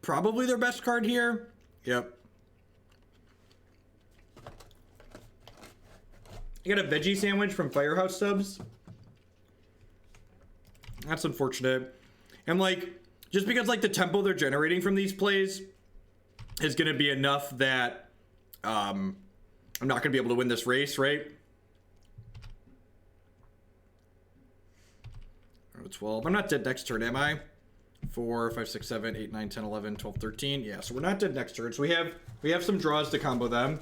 probably their best card here. Yep. I got a veggie sandwich from Firehouse Subs. That's unfortunate. And like, just because like the tempo they're generating from these plays is going to be enough that I'm not going to be able to win this race, right? 12. I'm not dead next turn, am I? 4, 5, 6, 7, 8, 9, 10, 11, 12, 13. Yeah, so we're not dead next turn. So we have some draws to combo them.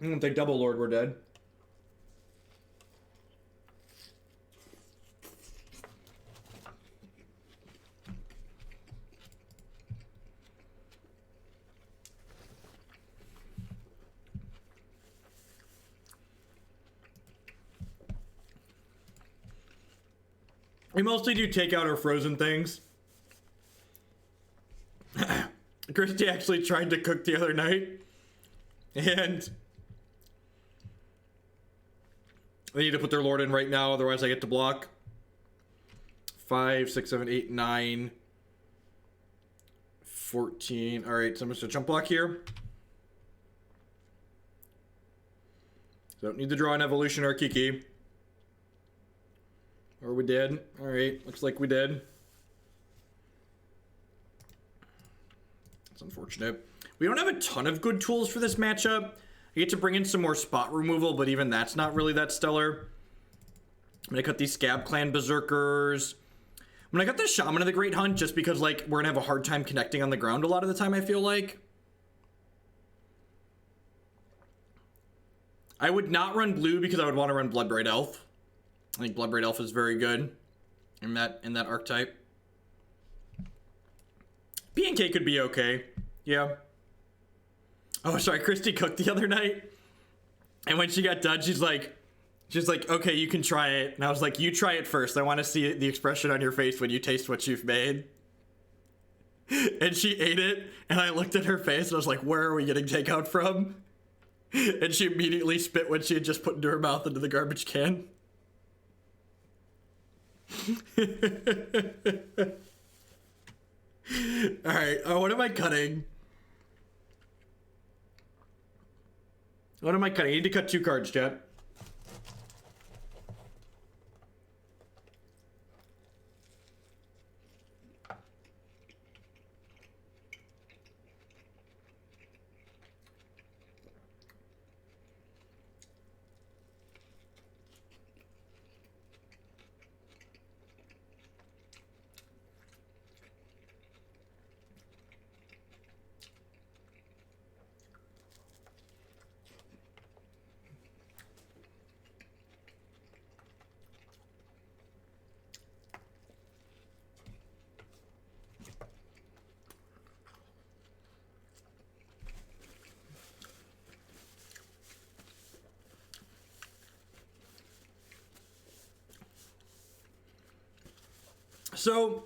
If they double Lord, we're dead. We mostly do takeout or frozen things. Christy actually tried to cook the other night. And they need to put their Lord in right now, otherwise I get to block. 5, 6, 7, 8, 9, 14. Alright, so I'm just gonna jump block here. Don't need to draw an evolution or Kiki. Or we did. Alright, looks like we did. That's unfortunate. We don't have a ton of good tools for this matchup. I get to bring in some more spot removal, but even that's not really that stellar. I'm gonna cut these Scab-Clan Berserkers. I'm gonna cut the Shaman of the Great Hunt just because, like, we're gonna have a hard time connecting on the ground a lot of the time, I feel like. I would not run blue because I would want to run Bloodbraid Elf. I think Bloodbraid Elf is very good in that archetype. Pia and Kiran could be okay. Yeah. Oh, sorry, Christy cooked the other night. And when she got done, she's like, okay, you can try it. And I was like, you try it first. I want to see the expression on your face when you taste what you've made. And she ate it, and I looked at her face, and I was like, where are we getting takeout from? And she immediately spit what she had just put into her mouth into the garbage can. Alright, what am I cutting? What am I cutting? I need to cut 2 cards, chat. So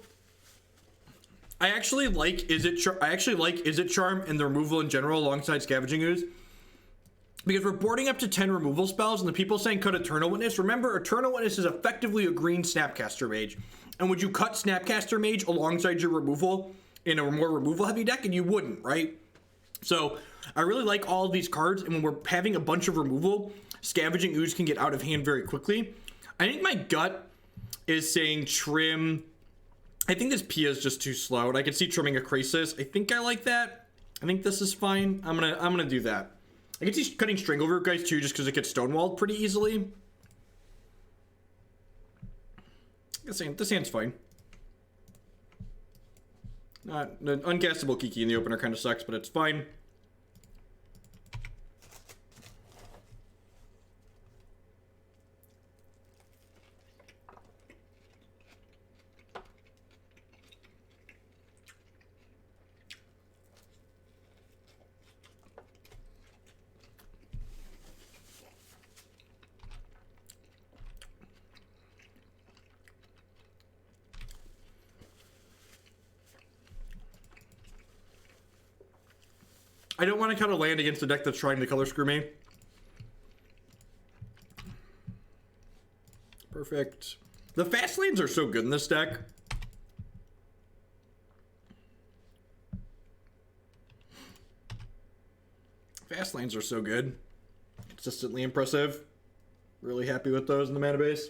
I actually like Izzet Charm and the removal in general alongside Scavenging Ooze. Because we're boarding up to 10 removal spells, and the people saying cut Eternal Witness. Remember, Eternal Witness is effectively a green Snapcaster Mage. And would you cut Snapcaster Mage alongside your removal in a more removal heavy deck? And you wouldn't, right? So I really like all of these cards, and when we're having a bunch of removal, Scavenging Ooze can get out of hand very quickly. I think my gut is saying trim. I think this Pia is just too slow, and I can see trimming a Krasis. I think I like that. I think this is fine. I'm gonna do that. I can see cutting Strangleroot Geist too, just because it gets stonewalled pretty easily. This hand's fine. Not the uncastable Kiki in the opener kind of sucks, but it's fine. I don't want to cut a land against a deck that's trying to color screw me. Perfect. The fast lanes are so good in this deck. Fast lanes are so good. Consistently impressive. Really happy with those in the mana base.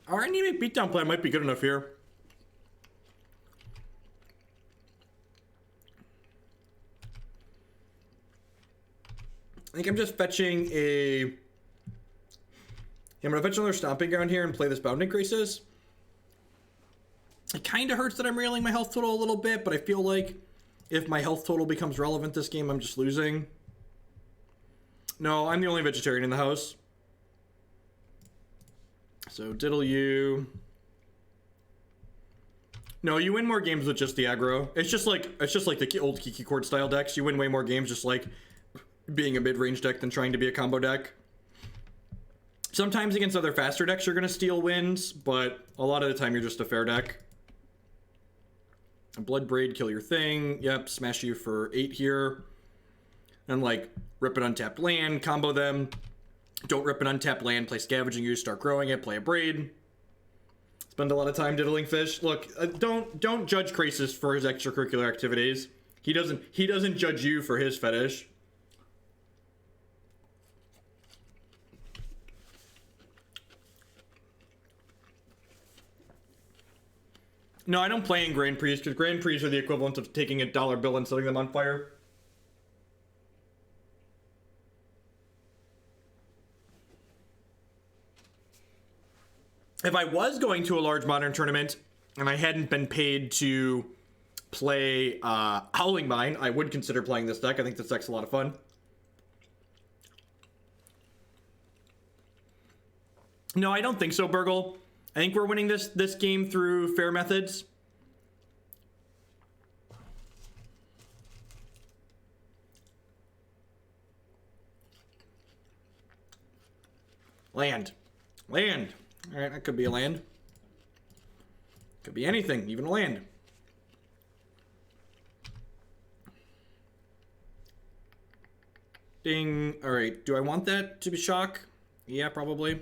Our anemic beatdown plan might be good enough here. I think I'm just fetching a... I'm gonna fetch another Stomping Ground here and play this Bounding Krasis. It kind of hurts that I'm railing my health total a little bit, but I feel like if my health total becomes relevant this game, I'm just losing. No, I'm the only vegetarian in the house. So diddle you. No, you win more games with just the aggro. It's just like the old Kiki Court style decks. You win way more games just like being a mid-range deck than trying to be a combo deck. Sometimes against other faster decks you're gonna steal wins, but a lot of the time you're just a fair deck. A Bloodbraid, kill your thing. Yep, smash you for 8 here. And like rip an untapped land, combo them. Don't rip an untapped land, play Scavenging Ooze, start growing it, play a Braid. Spend a lot of time diddling fish. Look, don't judge Krasis for his extracurricular activities. He doesn't judge you for his fetish. No, I don't play in Grand Prix because Grand Prix are the equivalent of taking a dollar bill and setting them on fire. If I was going to a large modern tournament and I hadn't been paid to play Howling Mine, I would consider playing this deck. I think this deck's a lot of fun. No, I don't think so, Burgle. I think we're winning this game through fair methods. Land. Land. All right, that could be a land. Could be anything, even a land. Ding. All right, do I want that to be shock? Yeah, probably.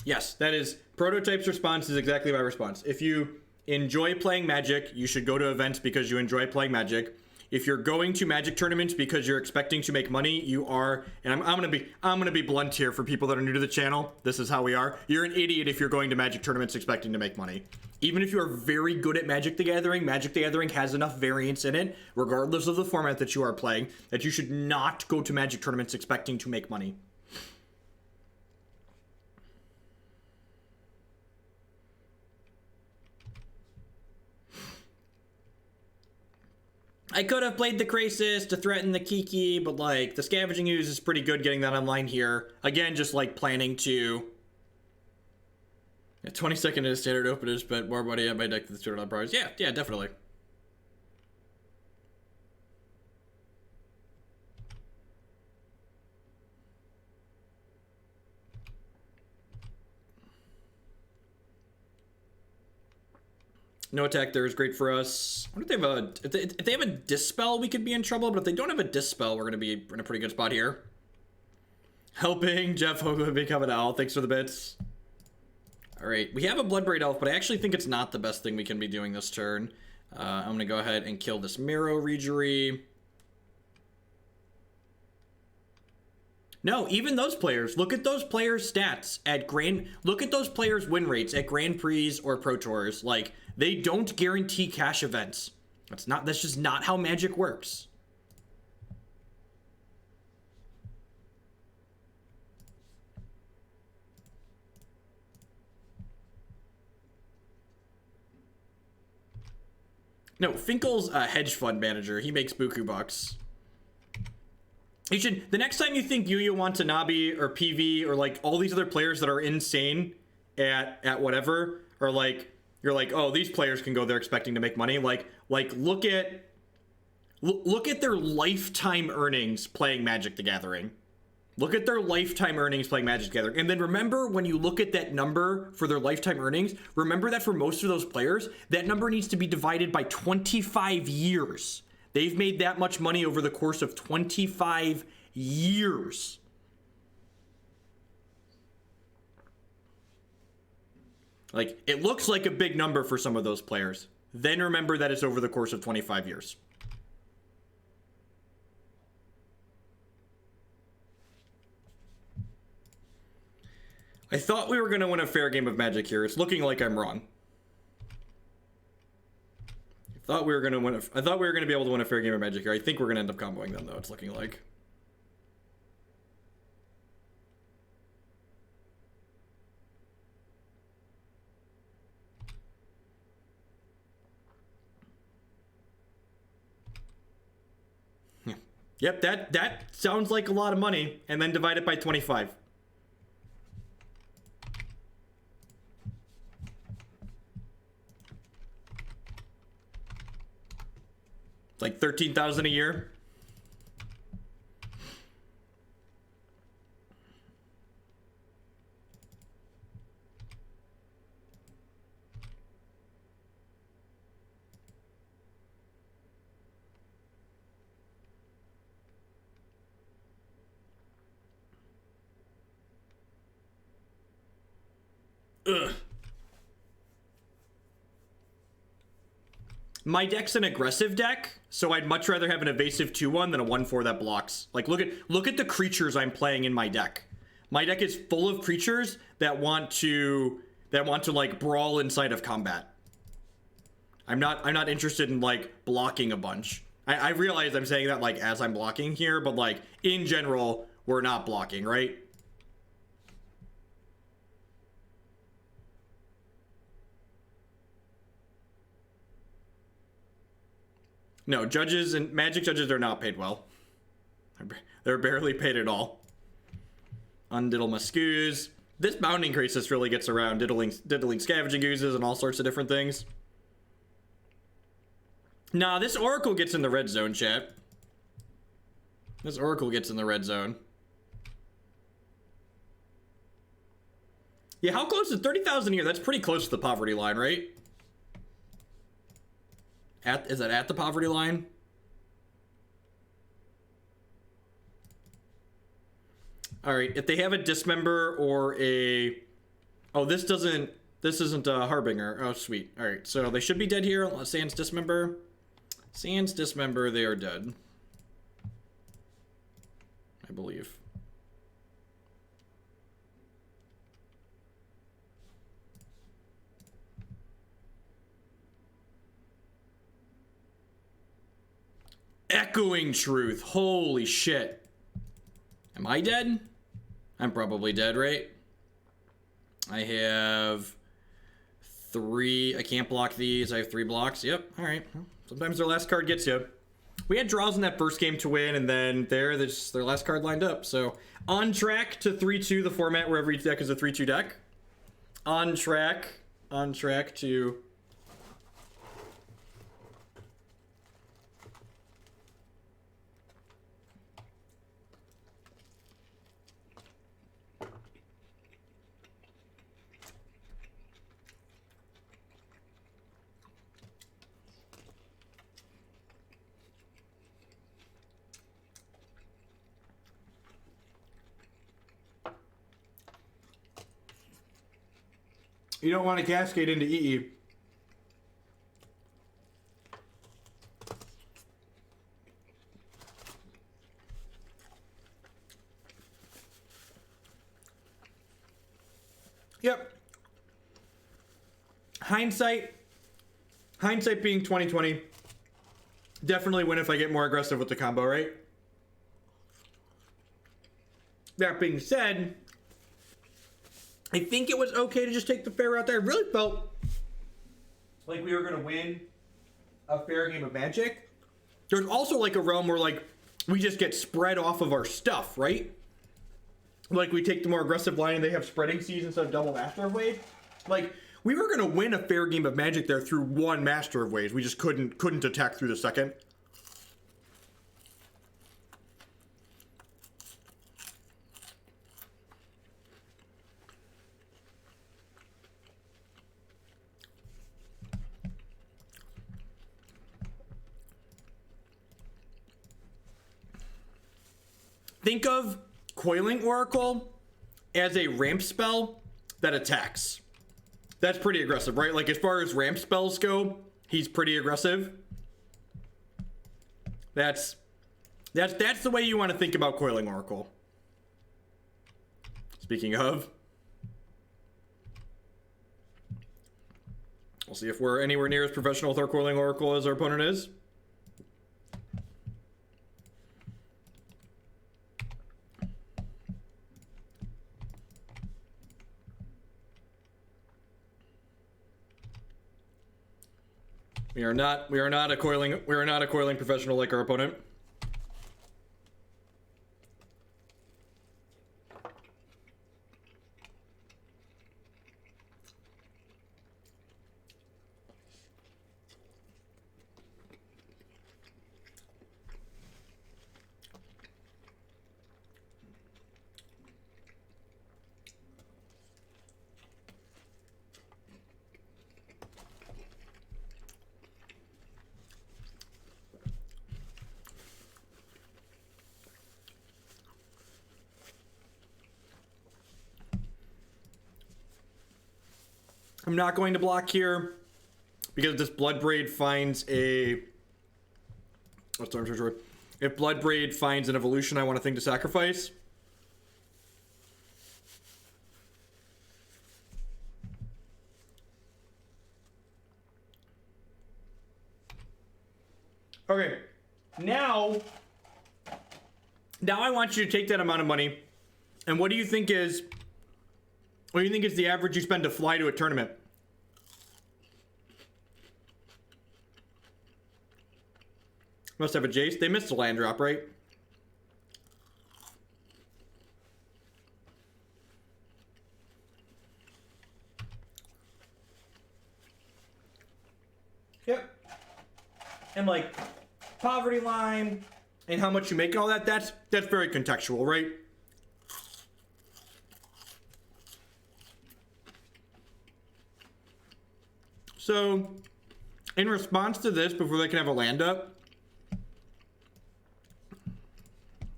Yes, that is, Prototype's response is exactly my response. If you enjoy playing Magic, you should go to events because you enjoy playing Magic. if you're going to Magic tournaments because you're expecting to make money, you are, and I'm gonna be blunt here for people that are new to the channel. This is how we are. You're an idiot if you're going to Magic tournaments expecting to make money. Even if you are very good at Magic the Gathering has enough variance in it, regardless of the format that you are playing, that you should not go to Magic tournaments expecting to make money. I could have played the Krasis to threaten the Kiki, but like the Scavenging Ooze is pretty good getting that online here. Again, just like planning to. Yeah, 22nd is standard openers, but more money on my deck than the $200 prize. Yeah, definitely. No attack there is great for us. I wonder if they have a Dispel, we could be in trouble, but if they don't have a Dispel, we're going to be in a pretty good spot here. Helping Jeff Hoagland become an owl. Thanks for the bits. All right, we have a Bloodbraid Elf, but I actually think it's not the best thing we can be doing this turn. I'm going to go ahead and kill this Marrow Regery. No, even those players. Look at those players' stats at Grand. Look at those players' win rates at Grand Prix or Pro Tours. Like, they don't guarantee cash events. That's just not how Magic works. No, Finkel's a hedge fund manager. He makes buku bucks. You should, the next time you think Yuya Watanabe or PV or like all these other players that are insane at whatever, or like, you're like, oh, these players can go there expecting to make money. Like look at their lifetime earnings playing Magic the Gathering. Look at their lifetime earnings playing Magic the Gathering. And then remember, when you look at that number for their lifetime earnings, remember that for most of those players, that number needs to be divided by 25 years. They've made that much money over the course of 25 years. Like, it looks like a big number for some of those players. Then remember that it's over the course of 25 years. I thought we were going to win a fair game of Magic here. It's looking like I'm wrong. I thought we were going to be able to win a fair game of Magic here. I think we're going to end up comboing them, though, it's looking like. Yep, that sounds like a lot of money, and then divide it by 25. It's like 13,000 a year. Ugh. My deck's an aggressive deck, so I'd much rather have an evasive 2/1 than a 1/4 that blocks. Like, look at the creatures I'm playing in my deck. My deck is full of creatures that want to like brawl inside of combat. I'm not interested in like blocking a bunch. I realize I'm saying that like as I'm blocking here, but like in general, we're not blocking, right? No, judges and Magic judges are not paid well. They're barely paid at all. Undiddle Muscoos. This Bounding Krasis really gets around diddling Scavenging Oozes and all sorts of different things. Nah, this Oracle gets in the red zone, chat. This Oracle gets in the red zone. Yeah, how close is 30,000 a year? That's pretty close to the poverty line, right? Is that at the poverty line? All right, if they have a dismember or a... Oh, this isn't a Harbinger. Oh, sweet. All right, so they should be dead here. Sans dismember. Sands Dismember, they are dead. I believe. Echoing Truth. Holy shit. Am I dead? I'm probably dead, right? I have 3. I can't block these. I have 3 blocks. Yep. All right. Sometimes their last card gets you. We had draws in that first game to win, and then their last card lined up. So on track to 3-2, the format where every deck is a 3-2 deck. On track to... You don't want to cascade into EE. Yep. Hindsight being 2020. Definitely win if I get more aggressive with the combo, right? That being said, I think it was okay to just take the fair route there. I really felt like we were going to win a fair game of Magic. There's also like a realm where like we just get spread off of our stuff, right? Like we take the more aggressive line and they have spreading seas instead of double Master of Waves. Like we were going to win a fair game of Magic there through one Master of Waves. We just couldn't attack through the second. Think of Coiling Oracle as a ramp spell that attacks. That's pretty aggressive, right? Like as far as ramp spells go, he's pretty aggressive. That's the way you want to think about Coiling Oracle. Speaking of, we'll see if we're anywhere near as professional with our Coiling Oracle as our opponent is. We are not a coiling professional like our opponent. I'm not going to block here because this Bloodbraid finds a... What's the term? If Bloodbraid finds an evolution I want a thing to sacrifice. Okay, now I want you to take that amount of money, and what do you think is the average you spend to fly to a tournament? Must have a Jace. They missed a land drop, right? Yep. And like poverty line and how much you make and all that, that's very contextual, right? So, in response to this, before they can have a land up,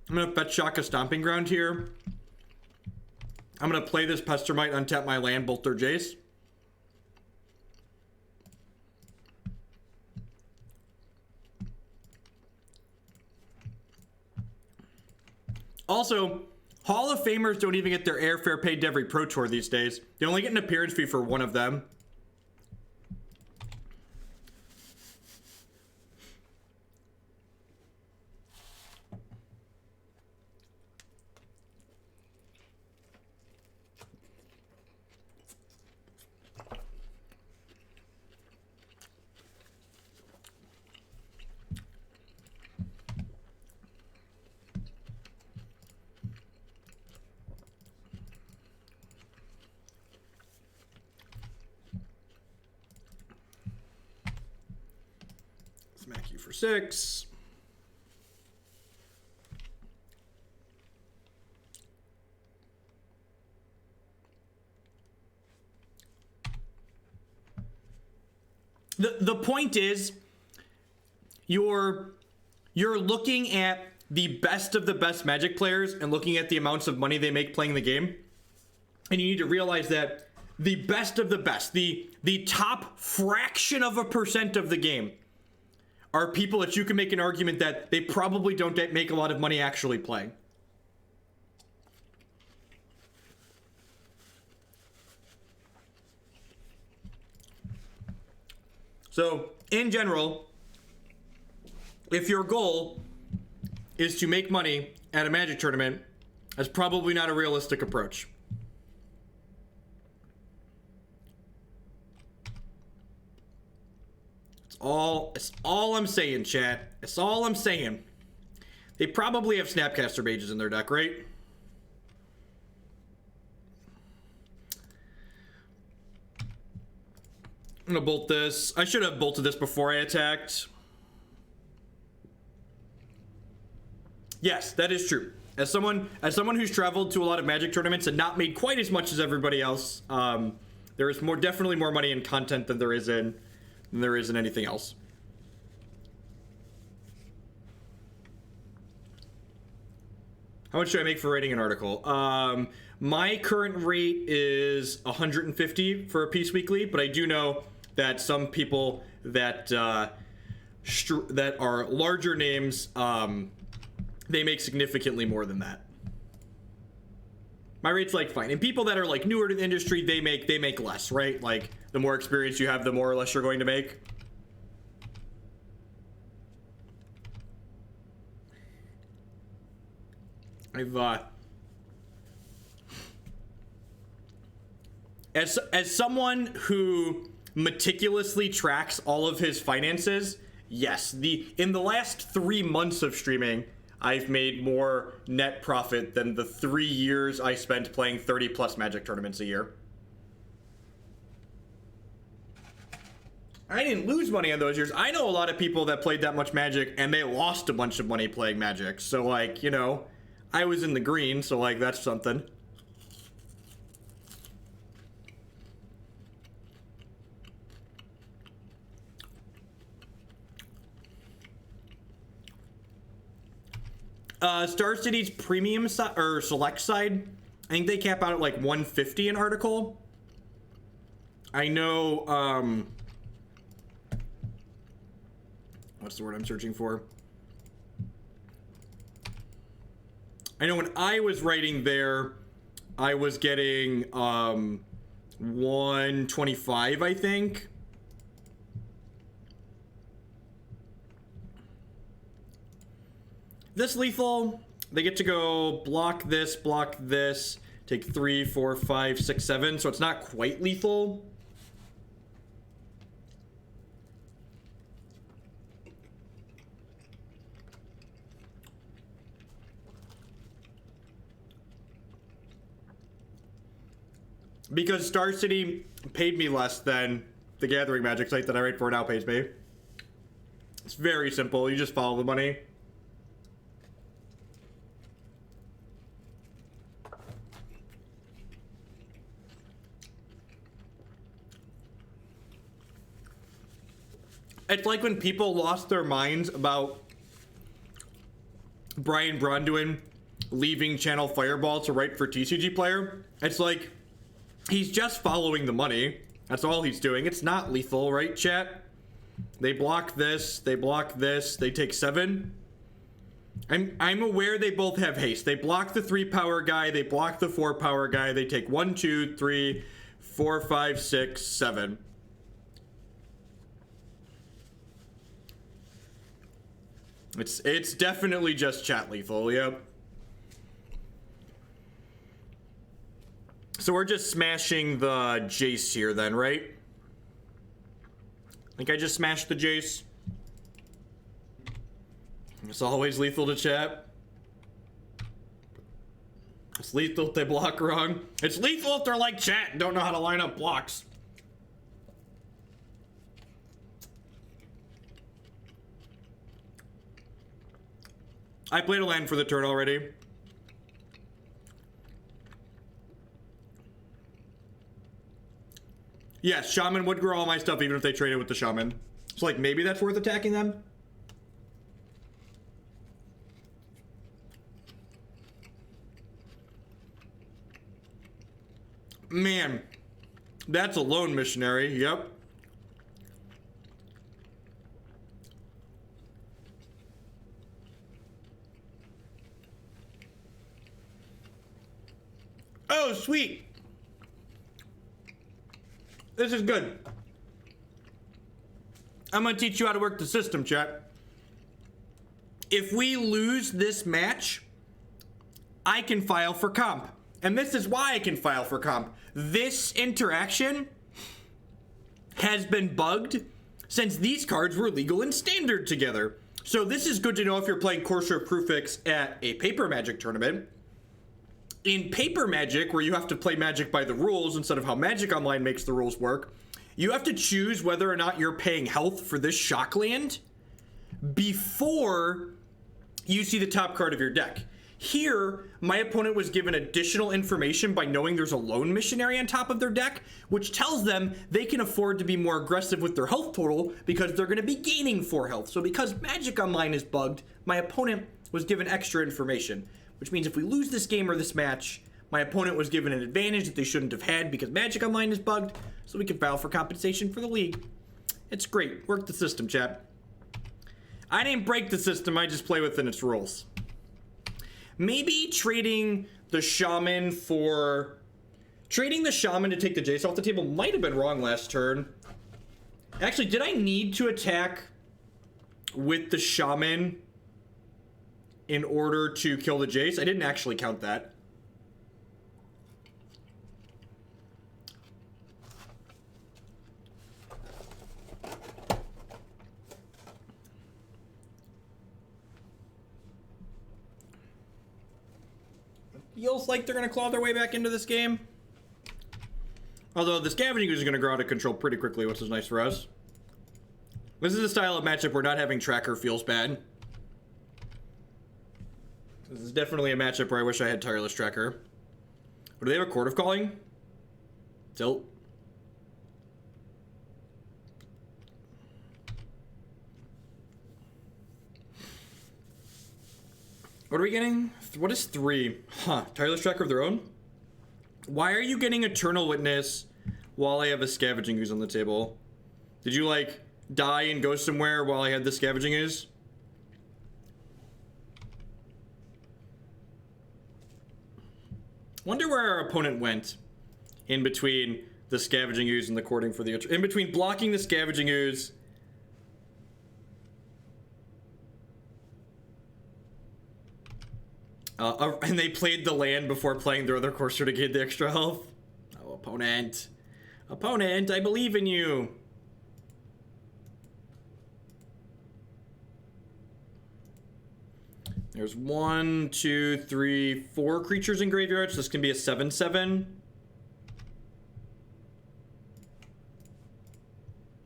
I'm going to fetch shock a Stomping Ground here. I'm going to play this Pestermite, untap my land, bolt their Jace. Also, Hall of Famers don't even get their airfare paid to every Pro Tour these days. They only get an appearance fee for one of them. Smack you for 6. The point is, you're looking at the best of the best Magic players and looking at the amounts of money they make playing the game. And you need to realize that the best of the best, the top fraction of a percent of the game are people that you can make an argument that they probably don't make a lot of money actually playing. So, in general, if your goal is to make money at a Magic tournament, that's probably not a realistic approach. It's all I'm saying, chat. It's all I'm saying. They probably have Snapcaster Mages in their deck, right? I'm gonna bolt this. I should have bolted this before I attacked. Yes, that is true. As someone who's traveled to a lot of Magic tournaments and not made quite as much as everybody else, there is definitely more money in content than there is in anything else. How much do I make for writing an article? My current rate is 150 for a piece weekly, but I do know that some people that that are larger names, they make significantly more than that. My rate's like fine, and people that are like newer to the industry, they make less, right? Like the more experience you have, the more or less you're going to make. As someone who meticulously tracks all of his finances, yes, in the last 3 months of streaming, I've made more net profit than the 3 years I spent playing 30 plus Magic tournaments a year. I didn't lose money on those years. I know a lot of people that played that much Magic and they lost a bunch of money playing Magic. So like, you know, I was in the green, so like that's something. Star City's premium side or select side, I think they cap out at like 150 an article. I know, what's the word I'm searching for? I know when I was writing there, I was getting 125, I think. This lethal, they get to go block this, take 3, 4, 5, 6, 7, so it's not quite lethal. Because Star City paid me less than the Gathering Magic site that I write for now pays me. It's very simple, you just follow the money. It's like when people lost their minds about Brian Bronduin leaving Channel Fireball to write for TCG Player. It's like, he's just following the money. That's all he's doing. It's not lethal, right, chat? They block this, they take 7. I'm aware they both have haste. They block the 3 power guy, they block the 4 power guy. They take 1, 2, 3, 4, 5, 6, 7. It's definitely just chat lethal, yep. So we're just smashing the Jace here then, right? I think I just smashed the Jace. It's always lethal to chat. It's lethal if they block wrong. It's lethal if they're like chat and don't know how to line up blocks. I played a land for the turn already. Yes, Shaman would grow all my stuff even if they traded with the Shaman. So like maybe that's worth attacking them. Man, that's a lone missionary, yep. Oh, sweet. This is good. I'm gonna teach you how to work the system, chat. If we lose this match, I can file for comp. And this is why I can file for comp. This interaction has been bugged since these cards were legal in standard together. So this is good to know if you're playing Courser Prufix at a paper Magic tournament. In paper Magic, where you have to play Magic by the rules instead of how Magic Online makes the rules work, you have to choose whether or not you're paying health for this shock land before you see the top card of your deck. Here, my opponent was given additional information by knowing there's a lone missionary on top of their deck, which tells them they can afford to be more aggressive with their health total because they're going to be gaining 4 health. So because Magic Online is bugged, my opponent was given extra information, which means if we lose this game or this match, my opponent was given an advantage that they shouldn't have had because Magic Online is bugged, so we can file for compensation for the league. It's great. Work the system, chat. I didn't break the system, I just play within its rules. Maybe trading the Shaman for... Trading the Shaman to take the Jace off the table might have been wrong last turn. Actually, did I need to attack with the Shaman in order to kill the Jace? I didn't actually count that. Feels like they're going to claw their way back into this game. Although the Scavenging Ooze is going to grow out of control pretty quickly, which is nice for us. This is a style of matchup where not having Tracker feels bad. This is definitely a matchup where I wish I had Tireless Tracker. But do they have a Court of Calling? Tilt. What are we getting? What is 3? Huh, Tireless Tracker of their own? Why are you getting Eternal Witness while I have a Scavenging Ooze on the table? Did you, like, die and go somewhere while I had the Scavenging Ooze? Wonder where our opponent went in between the Scavenging Ooze and the courting for the... In between blocking the Scavenging Ooze... and they played the land before playing their other Courser to get the extra health. Oh, opponent. Opponent, I believe in you. There's 1, 2, 3, 4 creatures in graveyard, so this can be a 7/7.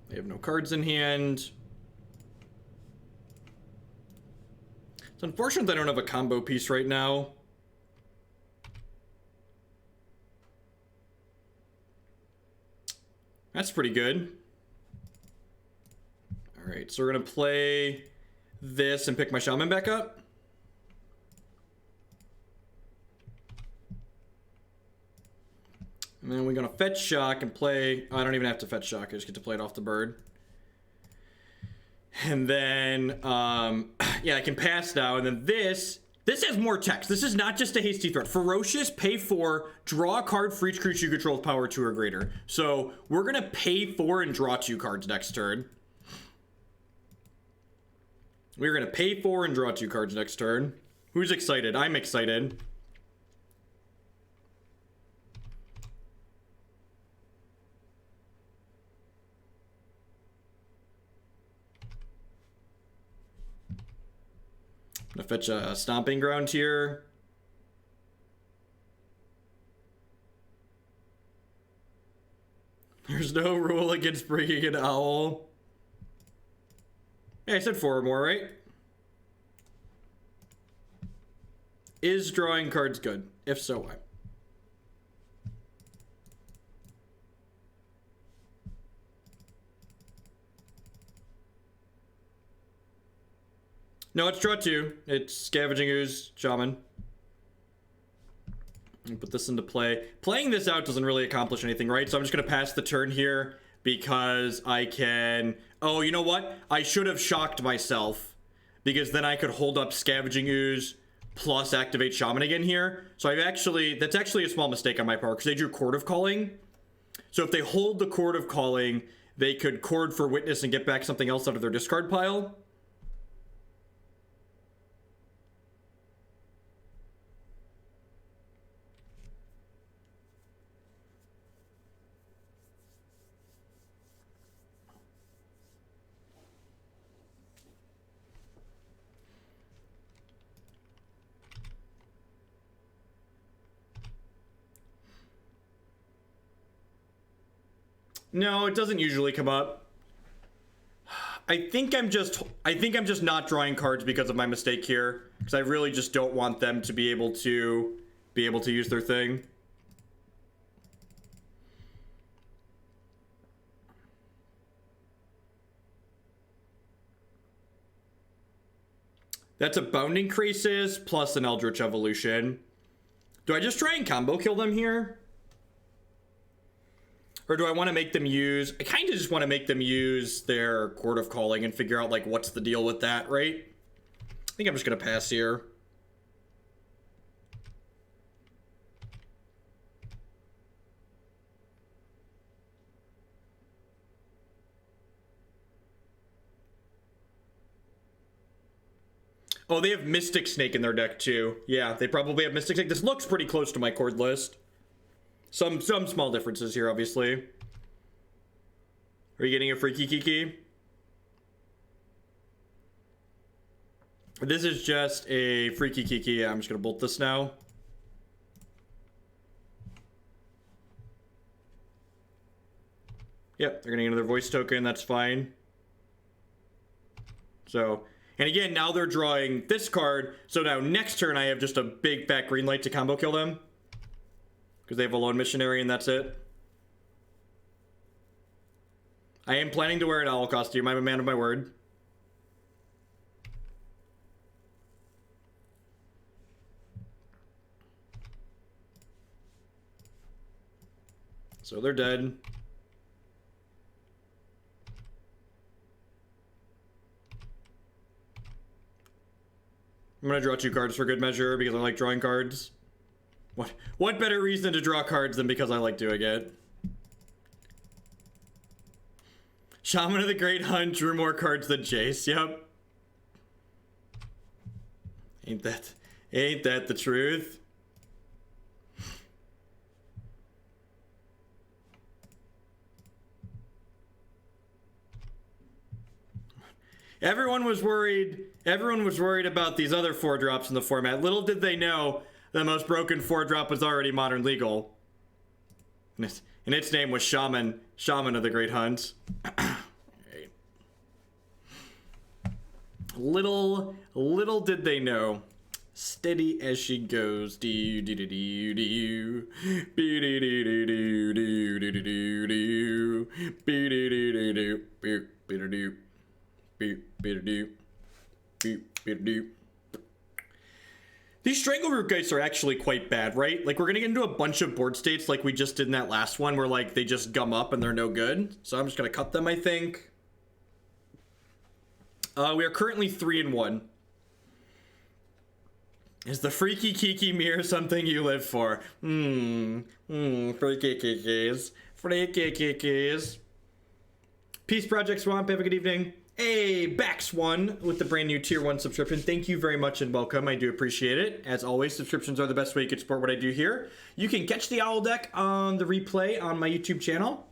They have no cards in hand. It's unfortunate that I don't have a combo piece right now. That's pretty good. Alright, so we're gonna play this and pick my Shaman back up. And then we're gonna fetch shock and play... Oh, I don't even have to fetch shock, I just get to play it off the bird. And then, yeah, I can pass now. And then this has more text. This is not just a hasty threat. Ferocious, pay 4, draw a card for each creature you control with power 2 or greater. So we're going to pay 4 and draw 2 cards next turn. We're going to pay 4 and draw 2 cards next turn. Who's excited? I'm excited. I'm gonna fetch a Stomping Ground here. There's no rule against bringing an owl. Yeah, I said 4 or more, right? Is drawing cards good? If so, why? No, it's draw 2. It's Scavenging Ooze, Shaman. And put this into play. Playing this out doesn't really accomplish anything, right? So I'm just going to pass the turn here because I can... Oh, you know what? I should have shocked myself because then I could hold up Scavenging Ooze plus activate Shaman again here. So I've actually... That's actually a small mistake on my part because they drew Chord of Calling. So if they hold the Chord of Calling, they could Chord for Witness and get back something else out of their discard pile. No, it doesn't usually come up. I think I'm just not drawing cards because of my mistake here, because I really just don't want them to be able to use their thing. That's a Bounding Krasis plus an Eldritch Evolution. Do I just try and combo kill them here? Or do I want to make them use... I kind of just want to make them use their Chord of Calling and figure out, like, what's the deal with that, right? I think I'm just going to pass here. Oh, they have Mystic Snake in their deck, too. Yeah, they probably have Mystic Snake. This looks pretty close to my chord list. Some small differences here, obviously. Are you getting a free Kiki-Jiki? This is just a free Kiki-Jiki. Yeah, I'm just going to bolt this now. Yep, they're getting another voice token. That's fine. So, and again, now they're drawing this card. So now next turn, I have just a big fat green light to combo kill them. Because they have a Lone Missionary and that's it. I am planning to wear an owl costume. I'm a man of my word. So they're dead. I'm going to draw 2 cards for good measure because I like drawing cards. What better reason to draw cards than because I like doing it? Shaman of the Great Hunt drew more cards than Jace. Yep. Ain't that the truth? Everyone was worried about these other 4-drops in the format. Little did they know the most broken 4-drop was already modern legal. And its name was Shaman of the Great Hunt. Right. Little did they know. Steady as she goes. These Strangleroot Geists are actually quite bad, right? Like, we're gonna get into a bunch of board states like we just did in that last one where, like, they just gum up and they're no good. So I'm just gonna cut them, I think. We are currently 3-1. Is the freaky Kiki mirror something you live for? Freaky Kikis. Freaky Kikis. Peace Project Swamp, have a good evening. Hey, Bax1 with the brand new tier 1 subscription. Thank you very much and welcome. I do appreciate it. As always, subscriptions are the best way you can support what I do here. You can catch the Owl deck on the replay on my YouTube channel.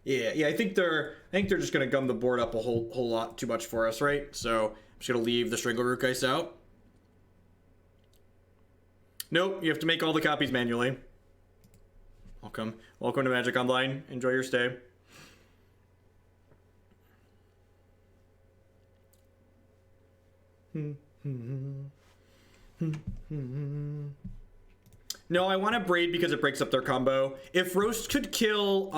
Yeah, I think they're just gonna gum the board up a whole lot too much for us, right? So I'm just gonna leave the Strangleroot Geist out. Nope, you have to make all the copies manually. Welcome to Magic Online. Enjoy your stay. No, I want to braid because it breaks up their combo. If Roast could kill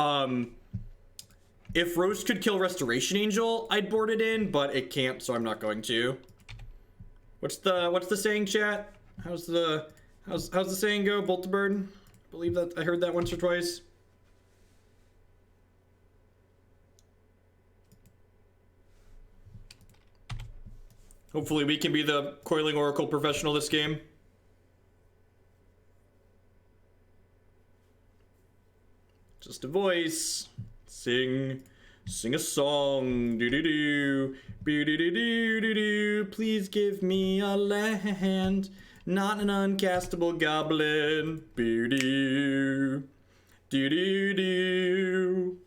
Restoration Angel, I'd board it in, but it can't, so I'm not going to. What's the saying, chat? How's the saying go? Bolt the bird? I believe that I heard that once or twice. Hopefully we can be the Coiling Oracle professional this game. Just a voice. Sing a song. Do-do-do. Be-do-do-do-do-do. Please give me a land. Not an uncastable goblin. Be-do. Do-do-do.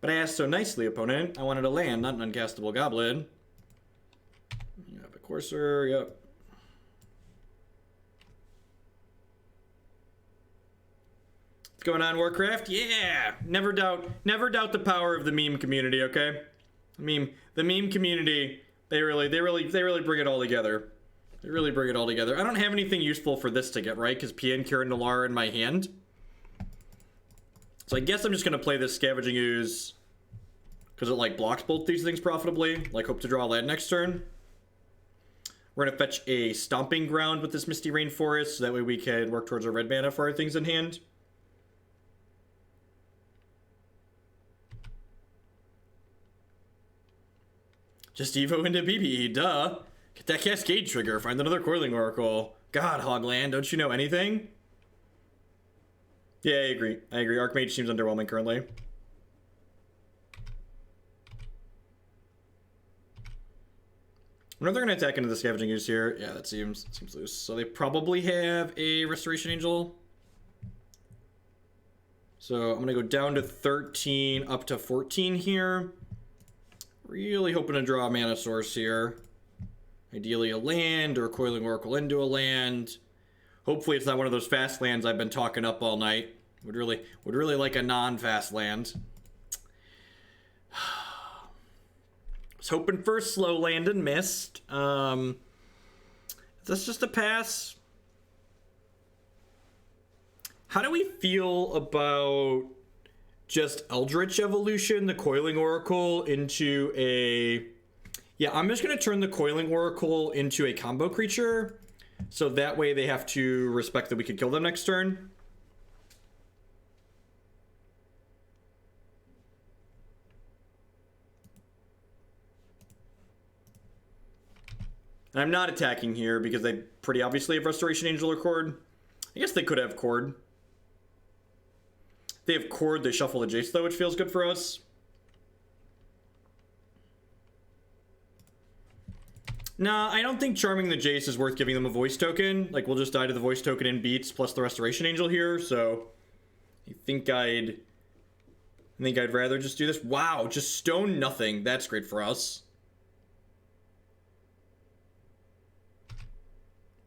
But I asked so nicely, opponent. I wanted a land, not an uncastable goblin. You have a Courser, yep. What's going on, Warcraft? Yeah! Never doubt the power of the meme community, okay? The meme community, they really bring it all together. They really bring it all together. I don't have anything useful for this to get, right? Because Pia and Kiran Nalaar are in my hand. So I guess I'm just going to play this Scavenging Ooze because it like blocks both these things profitably. Like hope to draw land next turn. We're going to fetch a Stomping Ground with this Misty Rainforest so that way we can work towards our red mana for our things in hand. Just Evo into BB, duh. Get that Cascade trigger, find another Coiling Oracle. God, Hogland, don't you know anything? Yeah, I agree. Archmage seems underwhelming currently. I wonder if they're going to attack into the Scavenging Ooze here. Yeah, that seems loose. So they probably have a Restoration Angel. So I'm going to go down to 13, up to 14 here. Really hoping to draw a mana source here. Ideally a land or a Coiling Oracle into a land. Hopefully it's not one of those fast lands I've been talking up all night. Would really like a non-fast land. Was hoping for a slow land and missed. Is this just a pass? How do we feel about just Eldritch Evolution, the Coiling Oracle, into a... Yeah, I'm just going to turn the Coiling Oracle into a combo creature. So that way they have to respect that we could kill them next turn. And I'm not attacking here because they pretty obviously have Restoration Angel or Cord. I guess they could have Cord. They have Cord, they shuffle the Jace though, which feels good for us. Nah, I don't think charming the Jace is worth giving them a voice token. Like, we'll just die to the voice token in beats plus the Restoration Angel here, so I think I'd rather just do this. Wow, just stone nothing. That's great for us.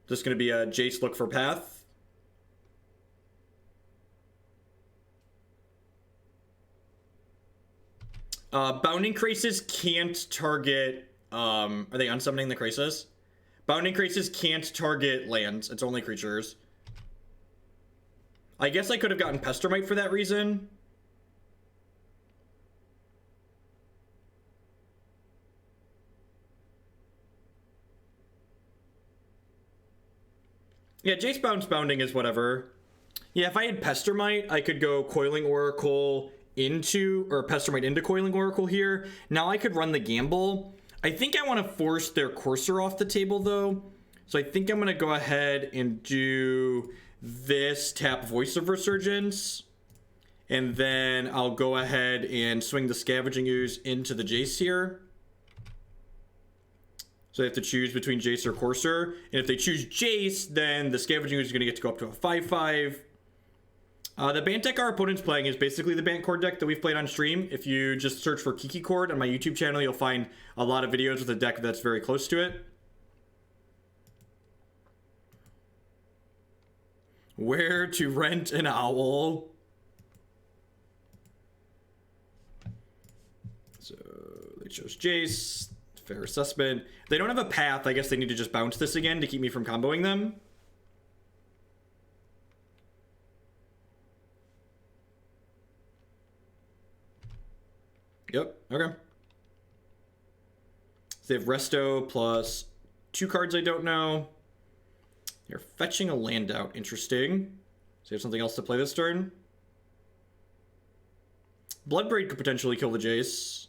Just gonna be a Jace look for path. Bounding Krasis can't target... are they unsummoning the Krasis? Bounding Krasis can't target lands. It's only creatures. I guess I could have gotten Pestermite for that reason. Yeah, Jace Bounding is whatever. Yeah, if I had Pestermite, I could go Coiling Oracle into, or Pestermite into Coiling Oracle here. Now I could run the gamble. I think I want to force their Courser off the table though. So I think I'm going to go ahead and do this, tap Voice of Resurgence. And then I'll go ahead and swing the Scavenging Ooze into the Jace here. So they have to choose between Jace or Courser. And if they choose Jace, then the Scavenging Ooze is going to get to go up to a 5/5. The Bant deck our opponent's playing is basically the Bant Cord deck that we've played on stream. If you just search for Kiki Cord on my YouTube channel, you'll find a lot of videos with a deck that's very close to it. Where to rent an owl. So they chose Jace. Fair assessment. If they don't have a path, I guess they need to just bounce this again to keep me from comboing them. Yep, okay. So they have Resto plus 2 cards I don't know. They're fetching a land out. Interesting. So they have something else to play this turn. Bloodbraid could potentially kill the Jace.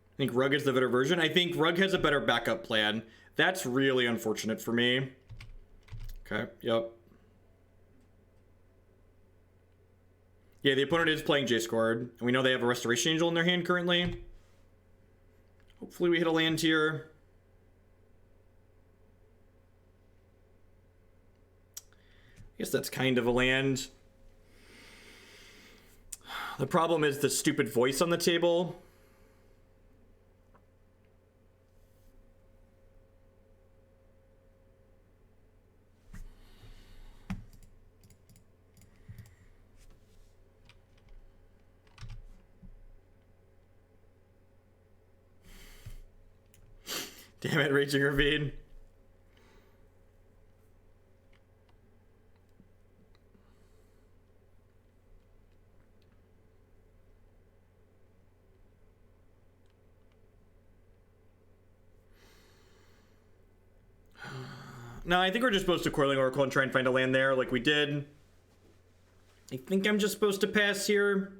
I think Rug is the better version. I think Rug has a better backup plan. That's really unfortunate for me. Okay, yep. Yeah, the opponent is playing Jace Card. And we know they have a Restoration Angel in their hand currently. Hopefully we hit a land here. I guess that's kind of a land. The problem is the stupid voice on the table. Damn it, Raging Ravine. No, I think we're just supposed to Coiling Oracle and try and find a land there like we did. I think I'm just supposed to pass here.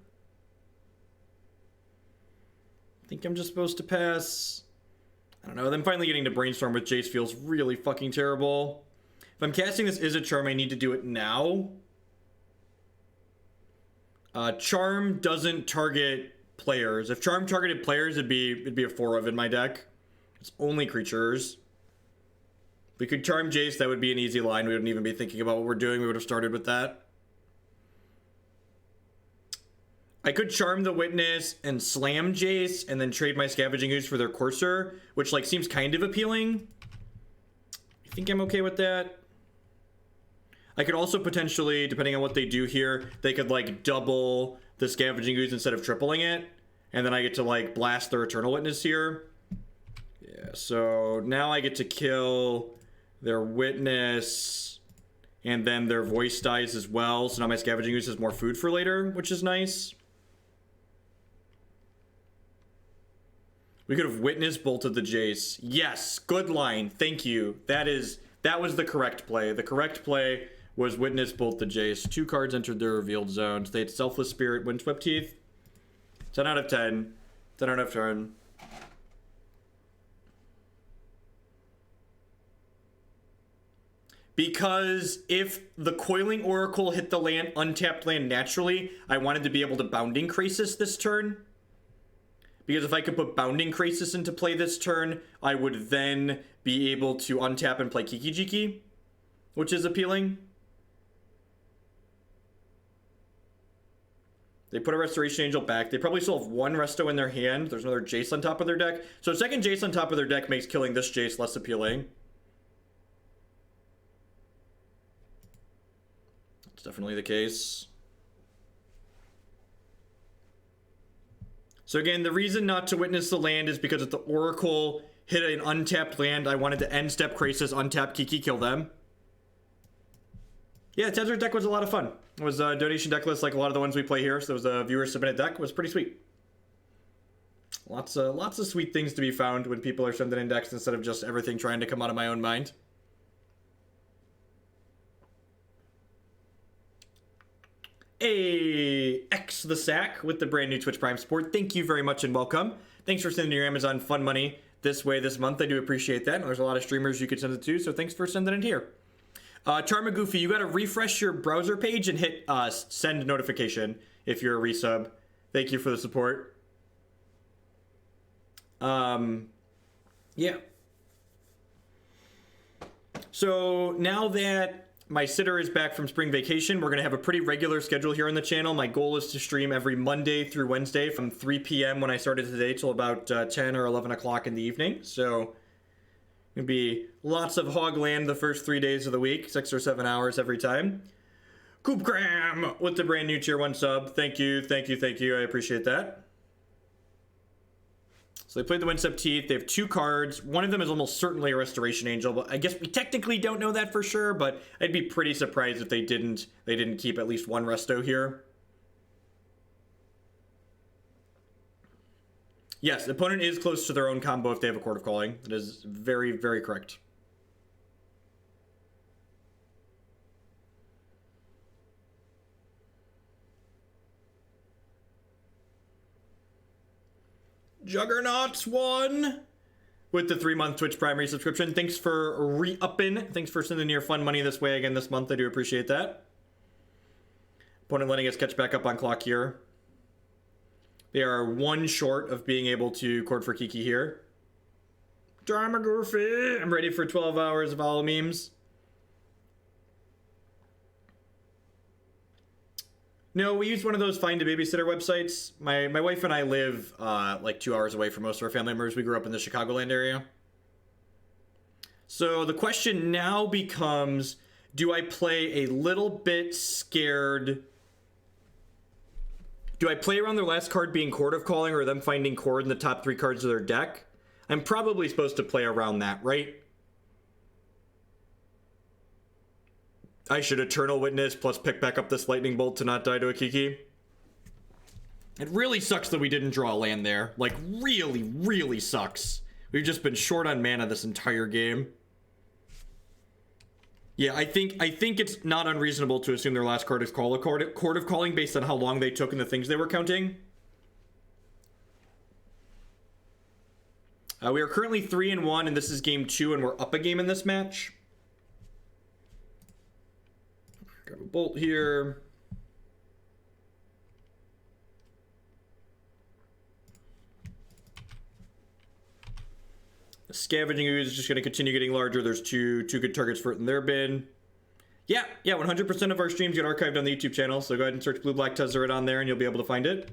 I think I'm just supposed to pass. I don't know, them finally getting to Brainstorm with Jace feels really fucking terrible. If I'm casting this Izzet Charm, I need to do it now. Charm doesn't target players. If Charm targeted players, it'd be a 4 of in my deck. It's only creatures. We could Charm Jace, that would be an easy line. We wouldn't even be thinking about what we're doing. We would have started with that. I could Charm the Witness and slam Jace and then trade my Scavenging Ooze for their Courser, which like seems kind of appealing. I think I'm okay with that. I could also potentially, depending on what they do here, they could like double the Scavenging Ooze instead of tripling it. And then I get to like blast their Eternal Witness here. Yeah, so now I get to kill their Witness and then their Voice dies as well. So now my Scavenging Ooze has more food for later, which is nice. We could have Witness bolted the Jace. Yes, good line. Thank you. That was the correct play. The correct play was Witness bolt the Jace. 2 cards entered their revealed zones. They had Selfless Spirit, Windswept Teeth. 10 out of 10. 10 out of 10. Because if the Coiling Oracle hit the land, untapped land naturally, I wanted to be able to Bounding Krasis this turn. Because if I could put Bounding Krasis into play this turn, I would then be able to untap and play Kiki-Jiki, which is appealing. They put a Restoration Angel back. They probably still have 1 Resto in their hand. There's another Jace on top of their deck. So a second Jace on top of their deck makes killing this Jace less appealing. That's definitely the case. So again, the reason not to Witness the land is because if the Oracle hit an untapped land, I wanted to end step Krasis, untap Kiki, kill them. Yeah, Tezzer's deck was a lot of fun. It was a donation deck list like a lot of the ones we play here, so it was a viewer submitted deck. It was pretty sweet. Lots of sweet things to be found when people are sending in decks instead of just everything trying to come out of my own mind. X the Sack with the brand new Twitch Prime support. Thank you very much and welcome. Thanks for sending your Amazon Fun Money this way this month. I do appreciate that. There's a lot of streamers you could send it to, so thanks for sending it here. Charma Goofy, you got to refresh your browser page and hit send notification if you're a resub. Thank you for the support. Yeah. So now that my sitter is back from spring vacation, we're going to have a pretty regular schedule here on the channel. My goal is to stream every Monday through Wednesday from 3 p.m. when I started today till about 10 or 11 o'clock in the evening. So going to be lots of Hogland the first 3 days of the week, 6 or 7 hours every time. Coop Graham with the brand new tier 1 sub. Thank you, thank you, thank you. I appreciate that. So they played the Windswept Teeth. They have 2 cards. One of them is almost certainly a Restoration Angel, but I guess we technically don't know that for sure, but I'd be pretty surprised if they didn't keep at least 1 Resto here. Yes, the opponent is close to their own combo if they have a Court of Calling. That is very, very correct. Juggernauts won with the 3-month Twitch primary subscription. Thanks for re-upping. Thanks for sending your fun money this way again this month. I do appreciate that. Opponent letting us catch back up on clock here. They are 1 short of being able to court for Kiki here. Drama Goofy. I'm ready for 12 hours of all memes. No, we use one of those find a babysitter websites. My wife and I live like 2 hours away from most of our family members. We grew up in the Chicagoland area. So the question now becomes, do I play a little bit scared? Do I play around their last card being Court of Calling or them finding Cord in the top 3 cards of their deck? I'm probably supposed to play around that, right? I should Eternal Witness plus pick back up this Lightning Bolt to not die to a Kiki. It really sucks that we didn't draw a land there. Like, really, really sucks. We've just been short on mana this entire game. Yeah, I think it's not unreasonable to assume their last card is Court of Calling based on how long they took and the things they were counting. We are currently 3-1, and this is game 2, and we're up a game in this match. Grab a bolt here. The Scavenging Ooze is just going to continue getting larger. There's two good targets for it in their bin. Yeah, 100% of our streams get archived on the YouTube channel, so go ahead and search Blue Black Tezzeret on there and you'll be able to find it.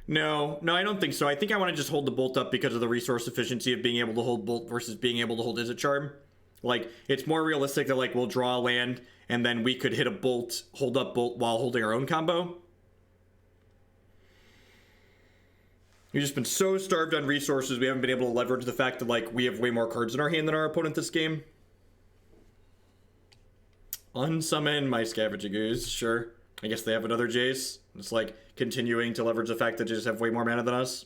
No, I don't think so. I think I want to just hold the bolt up because of the resource efficiency of being able to hold bolt versus being able to hold Izzet Charm. Like, it's more realistic that, like, we'll draw a land and then we could hit a bolt, hold up bolt while holding our own combo. We've just been so starved on resources, we haven't been able to leverage the fact that, like, we have way more cards in our hand than our opponent this game. Unsummon my Scavenging Ooze, sure. I guess they have another Jace. It's like continuing to leverage the fact that they just have way more mana than us.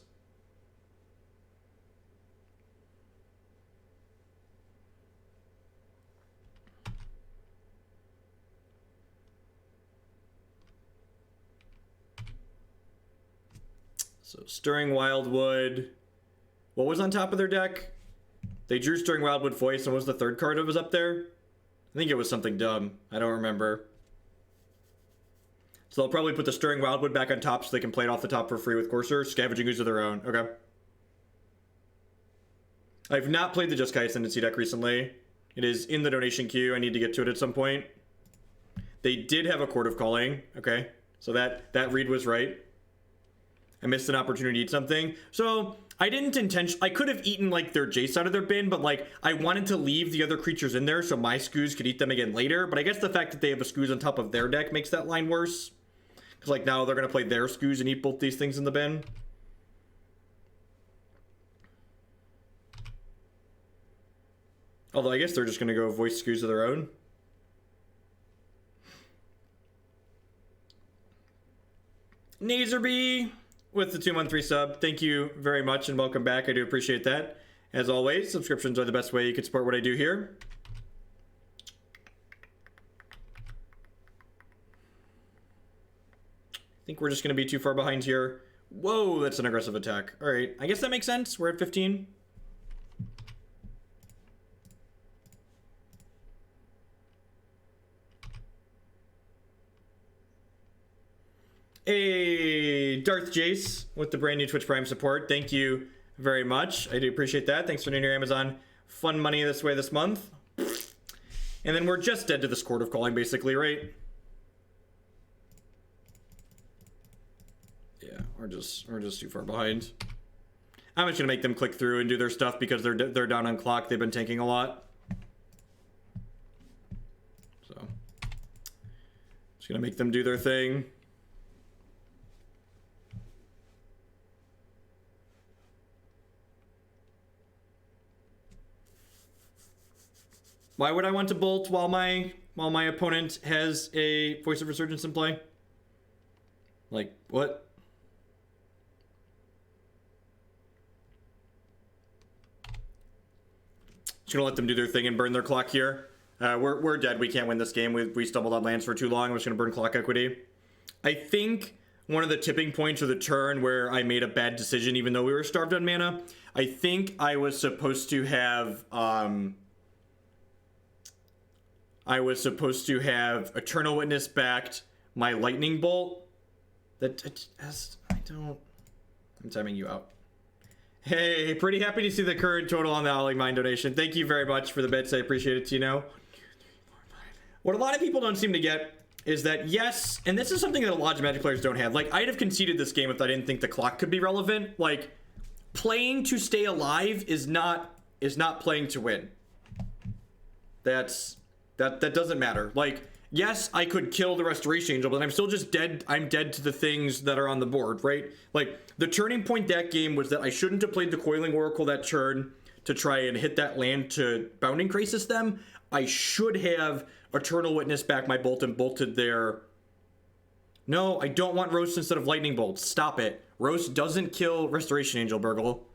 So Stirring Wildwood. What was on top of their deck? They drew Stirring Wildwood Voice, and what was the third card that was up there? I think it was something dumb. I don't remember. So they'll probably put the Stirring Wildwood back on top so they can play it off the top for free with Courser. Scavenging Ooze of their own. Okay. I've not played the Jeskai Ascendancy deck recently. It is in the donation queue. I need to get to it at some point. They did have a Court of Calling. Okay. So that read was right. I missed an opportunity to eat something. So I didn't I could have eaten like their Jace out of their bin, but like I wanted to leave the other creatures in there so my Skoos could eat them again later. But I guess the fact that they have a Skoos on top of their deck makes that line worse. Because like now they're going to play their Skoos and eat both these things in the bin. Although I guess they're just going to go voice Skoos of their own. Nazerby with the 2-month resub. Thank you very much and welcome back. I do appreciate that. As always, subscriptions are the best way you can support what I do here. think we're just going to be too far behind here. Whoa, that's an aggressive attack. All right, I guess that makes sense. We're at 15. Hey, Darth Jace with the brand new Twitch Prime support. Thank you very much. I do appreciate that. Thanks for doing your Amazon fun money this way this month. And then we're just dead to this Court of Calling, basically, right? Yeah, we're just too far behind. I'm just gonna make them click through and do their stuff because they're down on clock. They've been tanking a lot. So, just gonna make them do their thing. Why would I want to bolt while my opponent has a Voice of Resurgence in play? Like, what? Just gonna let them do their thing and burn their clock here. We're dead. We can't win this game. We stumbled on lands for too long. I'm just gonna burn clock equity. I think one of the tipping points of the turn where I made a bad decision, even though we were starved on mana, I think I was supposed to have Eternal Witness backed my Lightning Bolt. I'm timing you out. Hey, pretty happy to see the current total on the Howling Mine donation. Thank you very much for the bits. I appreciate it, Tino. What a lot of people don't seem to get is that, yes, and this is something that a lot of Magic players don't have. Like, I'd have conceded this game if I didn't think the clock could be relevant. Like, playing to stay alive is not playing to win. That doesn't matter. Like, yes, I could kill the Restoration Angel, but I'm still just dead. I'm dead to the things that are on the board, right? Like, the turning point that game was that I shouldn't have played the Coiling Oracle that turn to try and hit that land to Bounding Krasis them. I should have Eternal Witness back my bolt and bolted there. No, I don't want Roast instead of Lightning Bolt. Stop it. Roast doesn't kill Restoration Angel, Burgle.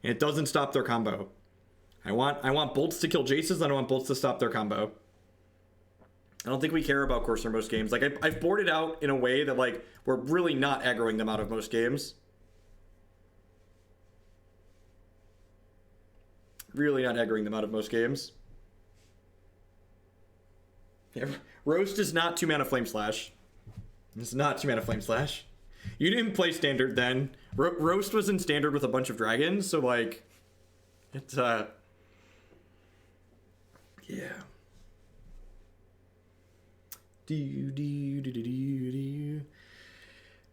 And it doesn't stop their combo. I want bolts to kill Jaces, and I want bolts to stop their combo. I don't think we care about Courser most games. Like, I've boarded out in a way that, like, we're really not aggroing them out of most games. Really not aggroing them out of most games. Yeah, Roast is not 2-mana Flame Slash. It's not 2-mana Flame Slash. You didn't play Standard then. Roast was in Standard with a bunch of dragons, so, like, it's, yeah.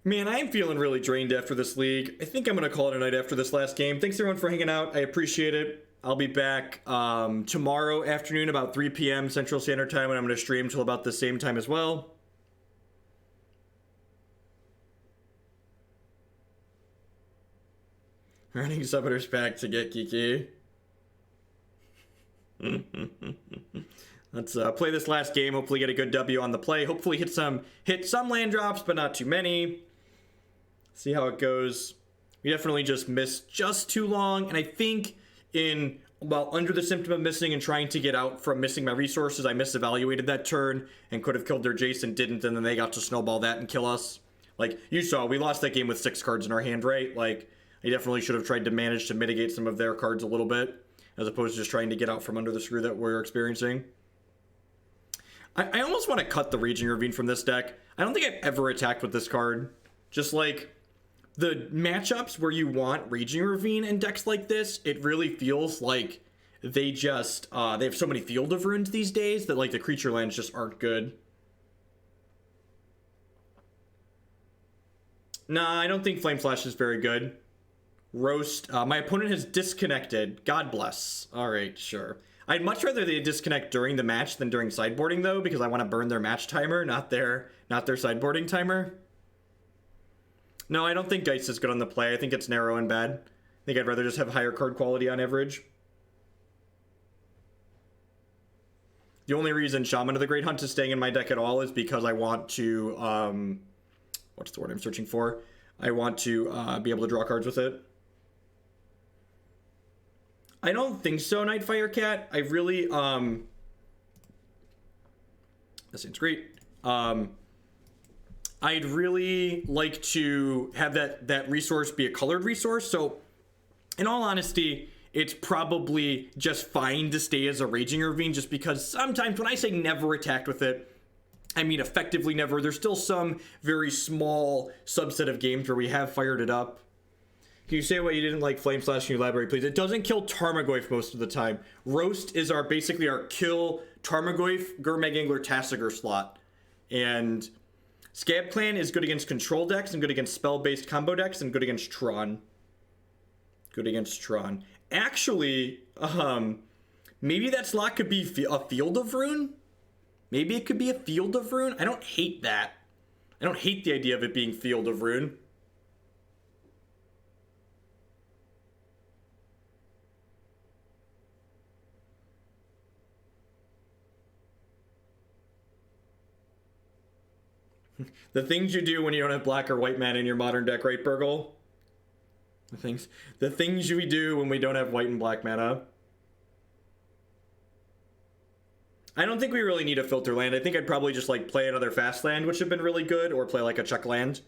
Man, I'm feeling really drained after this league. I think I'm going to call it a night after this last game. Thanks everyone for hanging out. I appreciate it. I'll be back tomorrow afternoon about 3 p.m. Central Standard Time, and I'm going to stream till about the same time as well. Running Summoners back to get Kiki. Let's play this last game. Hopefully get a good W on the play. Hopefully hit some land drops, but not too many. See how it goes. We definitely just missed just too long. And I think under the symptom of missing and trying to get out from missing my resources, I misevaluated that turn and could have killed their Jace and didn't. And then they got to snowball that and kill us. Like, you saw, we lost that game with 6 cards in our hand, right? Like, I definitely should have tried to manage to mitigate some of their cards a little bit, as opposed to just trying to get out from under the screw that we're experiencing. I almost want to cut the Raging Ravine from this deck. I don't think I've ever attacked with this card. Just like the matchups where you want Raging Ravine in decks like this, it really feels like they just, they have so many Field of Runes these days that like the creature lands just aren't good. Nah, I don't think Flame Slash is very good. Roast, my opponent has disconnected. God bless. All right, sure. I'd much rather they disconnect during the match than during sideboarding, though, because I want to burn their match timer, not their sideboarding timer. No, I don't think Geist is good on the play. I think it's narrow and bad. I think I'd rather just have higher card quality on average. The only reason Shaman of the Great Hunt is staying in my deck at all is because I want to, what's the word I'm searching for? I want to be able to draw cards with it. I don't think so, Nightfire Cat. I really, that seems great. I'd really like to have that resource be a colored resource. So in all honesty, it's probably just fine to stay as a Raging Ravine, just because sometimes when I say never attacked with it, I mean effectively never. There's still some very small subset of games where we have fired it up. Can you say what you didn't like Flame Slash in your library, please? It doesn't kill Tarmogoyf most of the time. Roast is basically our kill Tarmogoyf, Gurmag-Angler, Tassiger slot. And Scab-Clan is good against control decks and good against spell-based combo decks and good against Tron. Good against Tron. Actually, maybe that slot could be a Field of Ruin? Maybe it could be a Field of Ruin? I don't hate that. I don't hate the idea of it being Field of Ruin. The things you do when you don't have black or white mana in your modern deck, right, Burgle? The things we do when we don't have white and black mana. I don't think we really need a filter land. I think I'd probably just like play another fast land, which have been really good, or play like a Chuck land.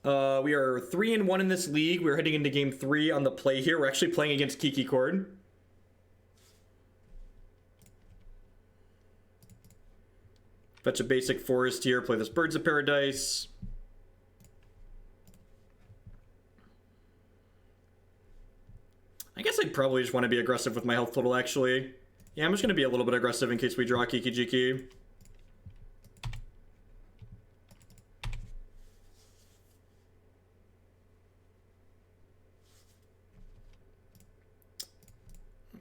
We are 3-1 in this league. We're heading into game 3 on the play here. We're actually playing against Kiki-Jiki. Fetch a basic forest here. Play this Birds of Paradise. I guess I'd probably just want to be aggressive with my health total, actually. Yeah, I'm just going to be a little bit aggressive in case we draw Kiki-Jiki.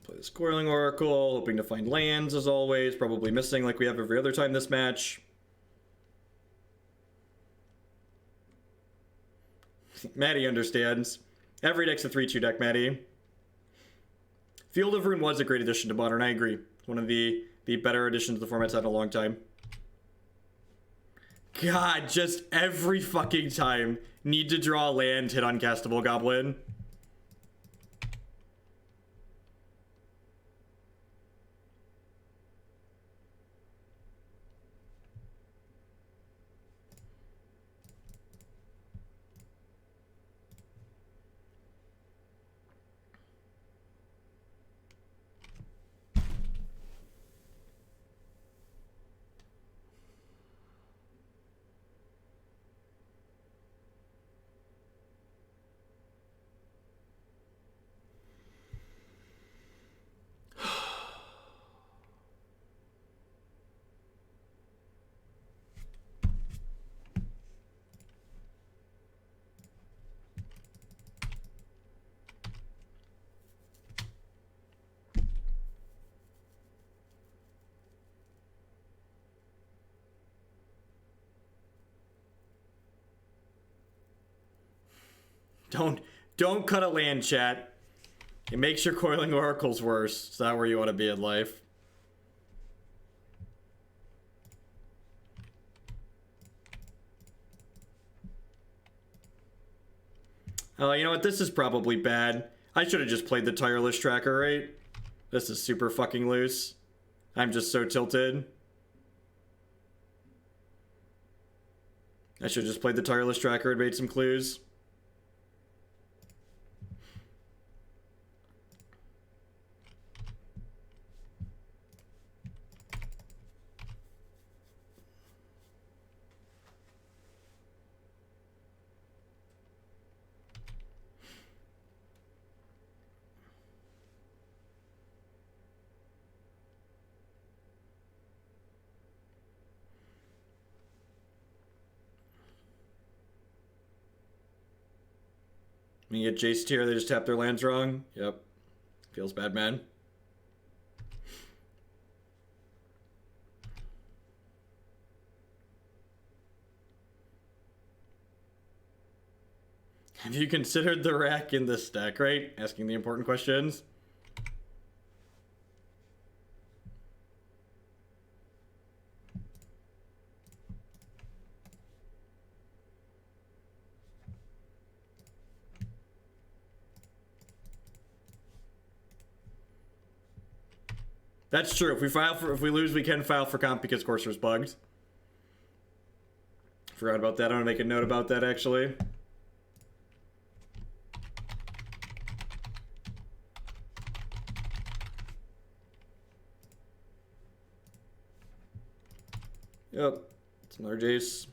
Play this Coiling Oracle, hoping to find lands as always. Probably missing like we have every other time this match. Maddie understands. Every deck's a 3-2 deck, Maddie. Field of Ruin was a great addition to Modern, I agree. One of the better additions the format's had in a long time. God, just every fucking time. Need to draw a land, hit Uncastable Goblin. Don't cut a land, chat. It makes your Coiling Oracles worse. It's not where you want to be in life. Oh, you know what? This is probably bad. I should have just played the Tireless Tracker, right? This is super fucking loose. I'm just so tilted. I should have just played the Tireless Tracker and made some clues. You get Jace tier, they just tap their lands wrong. Yep. Feels bad, man. Have you considered the rack in this deck, right? Asking the important questions. That's true. If we lose, we can file for comp because Courser's bugged. Forgot about that. I'm gonna make a note about that actually. Yep, it's another Jace.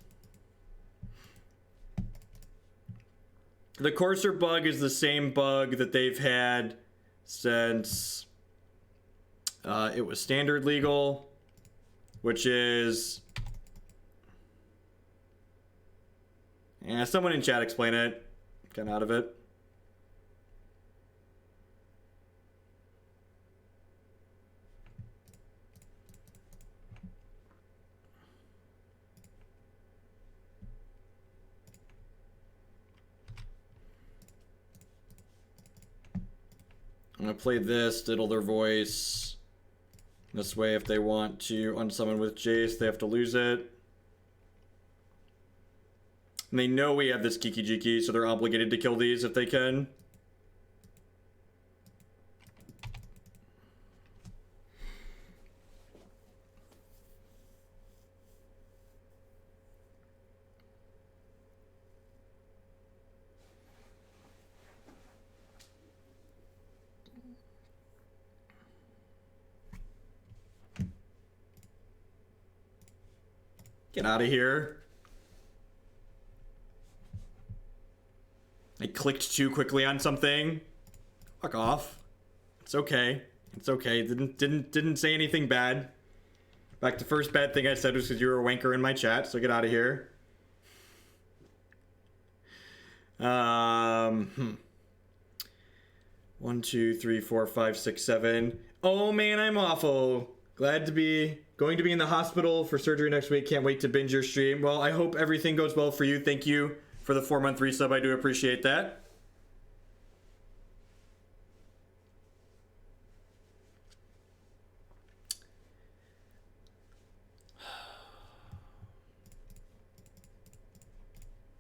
The Courser bug is the same bug that they've had since it was standard legal, which is... Yeah, someone in chat explain it. Get out of it. I'm gonna play this, diddle their voice. This way, if they want to unsummon with Jace, they have to lose it. And they know we have this Kiki-Jiki, so they're obligated to kill these if they can. Get out of here. I clicked too quickly on something. Fuck off. It's okay. It's okay. Didn't say anything bad. In fact, the first bad thing I said was because you were a wanker in my chat, so get out of here. 1, 2, 3, 4, 5, 6, 7. Oh man, I'm awful. Glad to be going to be in the hospital for surgery next week. Can't wait to binge your stream. Well, I hope everything goes well for you. Thank you for the 4-month resub. I do appreciate that.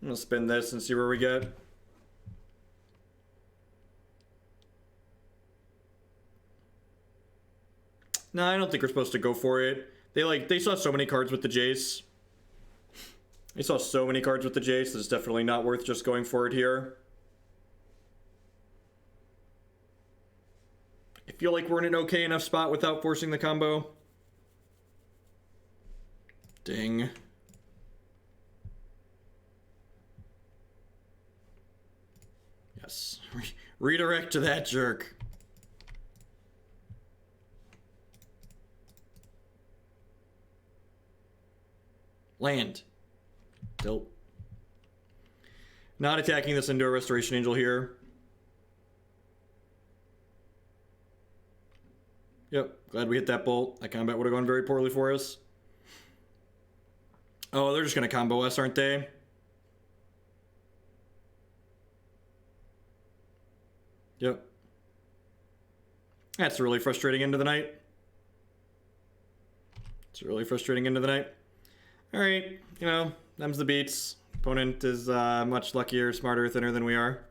I'm gonna spin this and see where we get. No, I don't think we're supposed to go for it. They saw so many cards with the Jace. They saw so many cards with the Jace that it's definitely not worth just going for it here. I feel like we're in an okay enough spot without forcing the combo. Ding. Yes. Redirect to that jerk. Land. Dope. Not attacking this into a Restoration Angel here. Yep, glad we hit that bolt. That combat would have gone very poorly for us. Oh, they're just going to combo us, aren't they? Yep. That's a really frustrating end of the night. It's a really frustrating end of the night. Alright, you know, them's the beats. Opponent is much luckier, smarter, thinner than we are.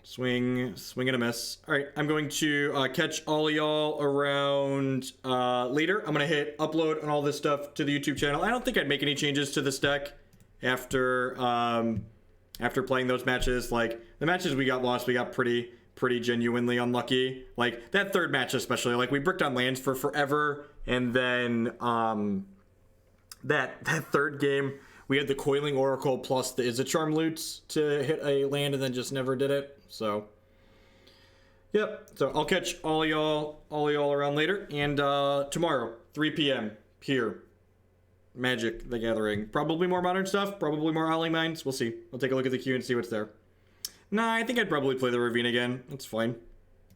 Swing and a miss. Alright, I'm going to catch all of y'all around later. I'm going to hit upload and all this stuff to the YouTube channel. I don't think I'd make any changes to this deck after playing those matches. Like, the matches we got lost, we got pretty genuinely unlucky. Like, that third match especially. Like, we bricked on lands for forever. And then that third game, we had the Coiling Oracle plus the Izzet Charm loots to hit a land and then just never did it. So, yep. So I'll catch all y'all around later. And tomorrow, 3 p.m. here, Magic the Gathering. Probably more modern stuff. Probably more Howling Minds. We'll see. I'll take a look at the queue and see what's there. Nah, I think I'd probably play the Ravine again. That's fine.